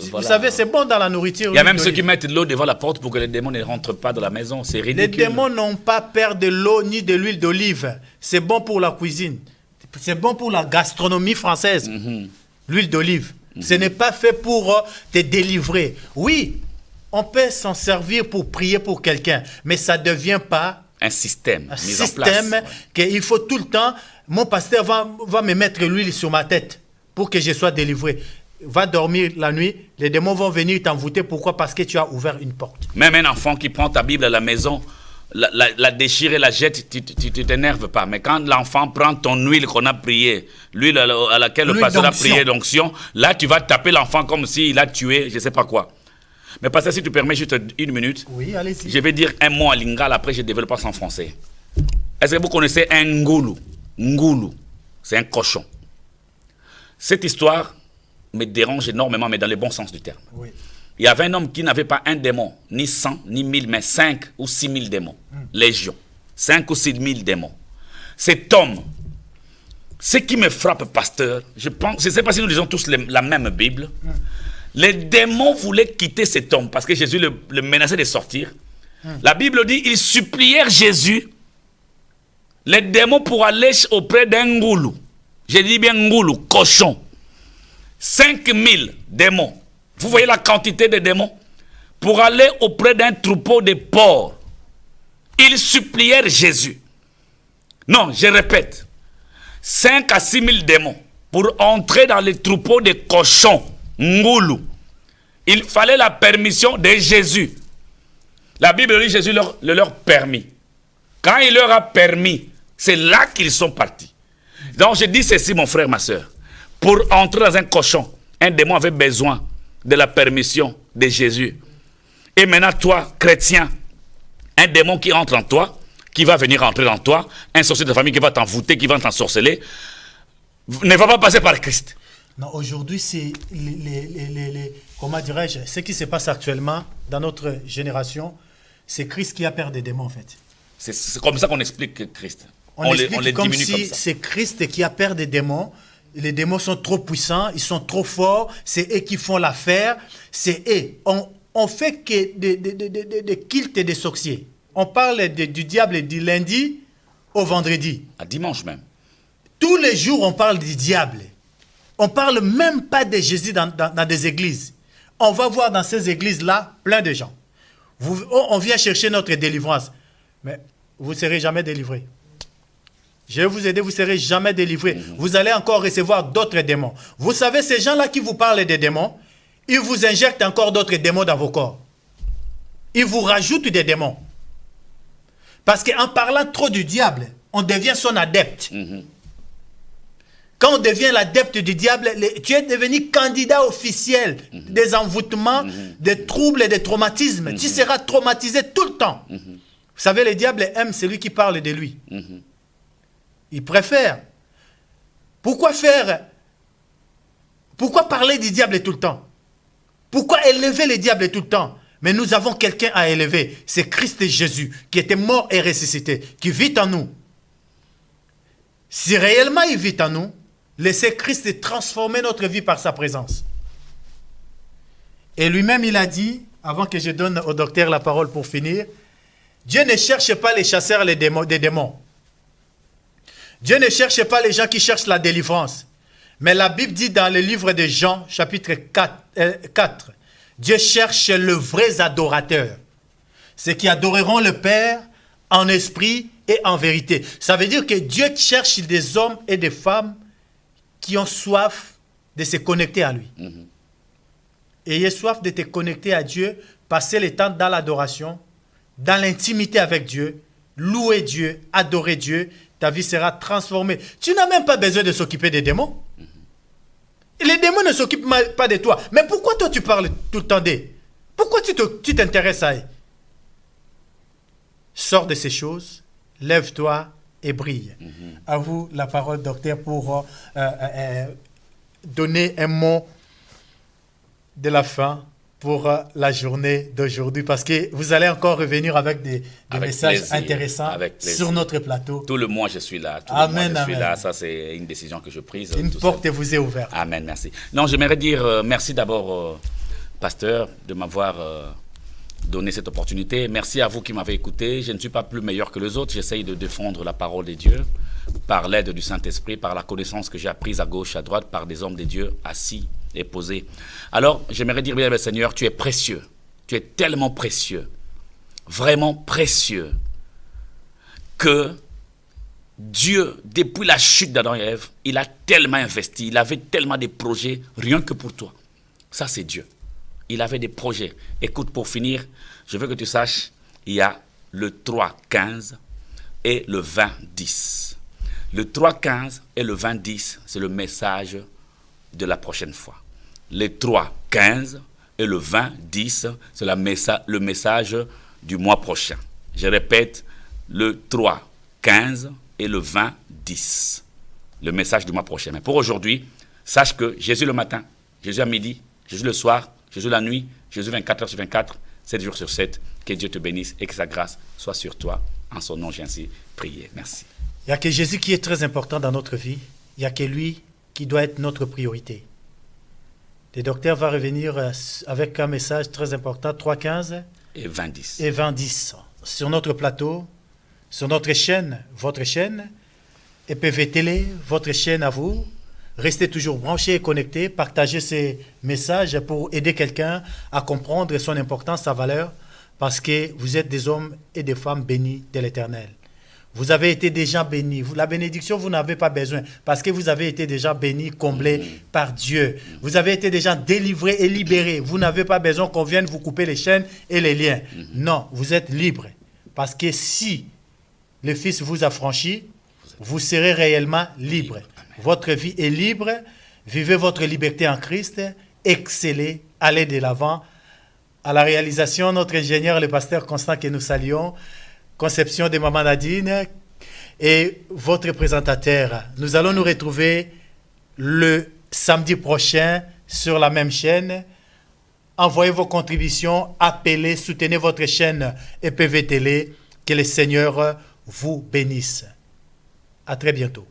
Vous savez, c'est bon dans la nourriture. Il y a même ceux qui mettent de l'eau devant la porte pour que les démons ne rentrent pas dans la maison. C'est ridicule. Les démons n'ont pas peur de l'eau ni de l'huile d'olive. C'est bon pour la cuisine. C'est bon pour la gastronomie française. L'huile d'olive. Ce n'est pas fait pour te délivrer. Oui, on peut s'en servir pour prier pour quelqu'un, mais ça ne devient pas un système mis en place. Un système qu'il faut tout le temps. Mon pasteur va me mettre l'huile sur ma tête pour que je sois délivré. Va dormir la nuit, les démons vont venir t'envoûter. Pourquoi? Parce que tu as ouvert une porte. Même un enfant qui prend ta Bible à la maison, la déchire et la jette, tu ne t'énerves pas. Mais quand l'enfant prend ton huile qu'on a priée, l'huile à laquelle le pasteur a prié d'onction, là tu vas taper l'enfant comme s'il a tué, je ne sais pas quoi. Mais pasteur, si tu permets juste une minute, oui, allez-y. Je vais dire un mot en lingala, après je développe ça en français. Est-ce que vous connaissez un ngoulou? Ngoulou, c'est un cochon. Cette histoire me dérange énormément, mais dans le bon sens du terme. Oui. Il y avait un homme qui n'avait pas un démon, ni 100, ni 1000, mais 5 ou 6 000 démons. Légion. 5 ou 6 000 démons. Cet homme, ce qui me frappe, pasteur, je ne sais pas si nous lisons tous la même Bible. Les démons voulaient quitter cet homme parce que Jésus le menaçait de sortir. La Bible dit ils supplièrent Jésus, les démons, pour aller auprès d'un ngoulou. Je dis bien ngoulou, cochon. 5000 démons. Vous voyez la quantité de démons? Pour aller auprès d'un troupeau de porcs. Ils supplièrent Jésus. Non, je répète. 5 à 6 000 démons pour entrer dans les troupeaux de cochons, ngoulou. Il fallait la permission de Jésus. La Bible dit que Jésus leur permit. Quand il leur a permis, c'est là qu'ils sont partis. Donc je dis ceci, mon frère, ma soeur. Pour entrer dans un cochon, un démon avait besoin de la permission de Jésus. Et maintenant, toi, chrétien, un démon qui entre en toi, qui va venir entrer dans toi, un sorcier de famille qui va t'envoûter, qui va t'ensorceler, ne va pas passer par Christ. Non, aujourd'hui, c'est comment dirais-je, ce qui se passe actuellement dans notre génération, c'est Christ qui a peur des démons, en fait. C'est comme ça qu'on explique Christ. On les comme diminue si comme ça. C'est Christ qui a peur des démons. Les démons sont trop puissants, ils sont trop forts, c'est eux qui font l'affaire, c'est eux. On fait que des cultes et des sorciers. On parle du diable du lundi au vendredi. À dimanche même. Tous les jours, on parle du diable. On ne parle même pas de Jésus dans des églises. On va voir dans ces églises-là plein de gens. On vient chercher notre délivrance. Mais vous ne serez jamais délivrés. Je vais vous aider, vous ne serez jamais délivrés. Vous allez encore recevoir d'autres démons. Vous savez, ces gens-là qui vous parlent des démons, ils vous injectent encore d'autres démons dans vos corps. Ils vous rajoutent des démons. Parce qu'en parlant trop du diable, on devient son adepte. Quand on devient l'adepte du diable, tu es devenu candidat officiel des envoûtements, des troubles et des traumatismes. Tu seras traumatisé tout le temps. Vous savez, le diable aime celui qui parle de lui. Il préfère. Pourquoi parler du diable tout le temps? Pourquoi élever le diable tout le temps? Mais nous avons quelqu'un à élever. C'est Christ Jésus, qui était mort et ressuscité, qui vit en nous. Si réellement il vit en nous, laissez Christ transformer notre vie par sa présence. Et lui-même, il a dit, avant que je donne au docteur la parole pour finir, Dieu ne cherche pas les chasseurs des démons. Dieu ne cherche pas les gens qui cherchent la délivrance. Mais la Bible dit dans le livre de Jean, chapitre 4, Dieu cherche les vrais adorateurs. Ceux qui adoreront le Père en esprit et en vérité. Ça veut dire que Dieu cherche des hommes et des femmes qui ont soif de se connecter à lui. Ayez soif de te connecter à Dieu, passer le temps dans l'adoration, dans l'intimité avec Dieu, louer Dieu, adorer Dieu, ta vie sera transformée. Tu n'as même pas besoin de s'occuper des démons. Les démons ne s'occupent pas de toi. Mais pourquoi toi tu parles tout le temps d'eux? Pourquoi tu t'intéresses à eux? Sors de ces choses, lève-toi et brille. À vous la parole, docteur, pour donner un mot de la fin pour la journée d'aujourd'hui, parce que vous allez encore revenir avec des messages plaisir, intéressants sur notre plateau. Tout le mois, je suis là. Amen, je suis là. Ça, c'est une décision que je prise. Une porte vous est ouverte. Amen, merci. Non, j'aimerais dire merci d'abord, pasteur, de m'avoir donné cette opportunité. Merci à vous qui m'avez écouté. Je ne suis pas plus meilleur que les autres. J'essaye de défendre la parole de Dieu par l'aide du Saint-Esprit, par la connaissance que j'ai apprise à gauche, à droite, par des hommes de Dieu assis et posés. Alors, j'aimerais dire, bien, Seigneur, tu es précieux. Tu es tellement précieux, vraiment précieux, que Dieu, depuis la chute d'Adam et Ève, il a tellement investi, il avait tellement de projets, rien que pour toi. Ça, c'est Dieu. Il avait des projets. Écoute, pour finir, je veux que tu saches, il y a le 3-15 et le 20-10. Le 3-15 et le 20-10, c'est le message de la prochaine fois. Le 3-15 et le 20-10, c'est le message du mois prochain. Je répète, le 3-15 et le 20-10, le message du mois prochain. Mais pour aujourd'hui, sache que Jésus le matin, Jésus à midi, Jésus le soir, Jésus la nuit, Jésus 24 heures sur 24, 7 jours sur 7. Que Dieu te bénisse et que sa grâce soit sur toi. En son nom, j'ai ainsi prié. Merci. Il n'y a que Jésus qui est très important dans notre vie. Il n'y a que lui qui doit être notre priorité. Le docteur va revenir avec un message très important, 3.15 et 20.10. Et 20.10 sur notre plateau, sur notre chaîne, votre chaîne, EPV Télé, votre chaîne à vous. Restez toujours branchés et connectés, partagez ces messages pour aider quelqu'un à comprendre son importance, sa valeur, parce que vous êtes des hommes et des femmes bénis de l'Éternel. Vous avez été déjà bénis. La bénédiction, vous n'avez pas besoin, parce que vous avez été déjà bénis, comblés par Dieu. Vous avez été déjà délivrés et libérés. Vous n'avez pas besoin qu'on vienne vous couper les chaînes et les liens. Non, vous êtes libres. Parce que si le Fils vous a franchi, vous serez réellement libre. Votre vie est libre. Vivez votre liberté en Christ. Excellez. Allez de l'avant. À la réalisation, notre ingénieur, le pasteur Constant, que nous saluons. Conception de Maman Nadine. Et votre présentateur. Nous allons nous retrouver le samedi prochain sur la même chaîne. Envoyez vos contributions. Appelez, soutenez votre chaîne EPV Télé. Que le Seigneur vous bénisse. À très bientôt.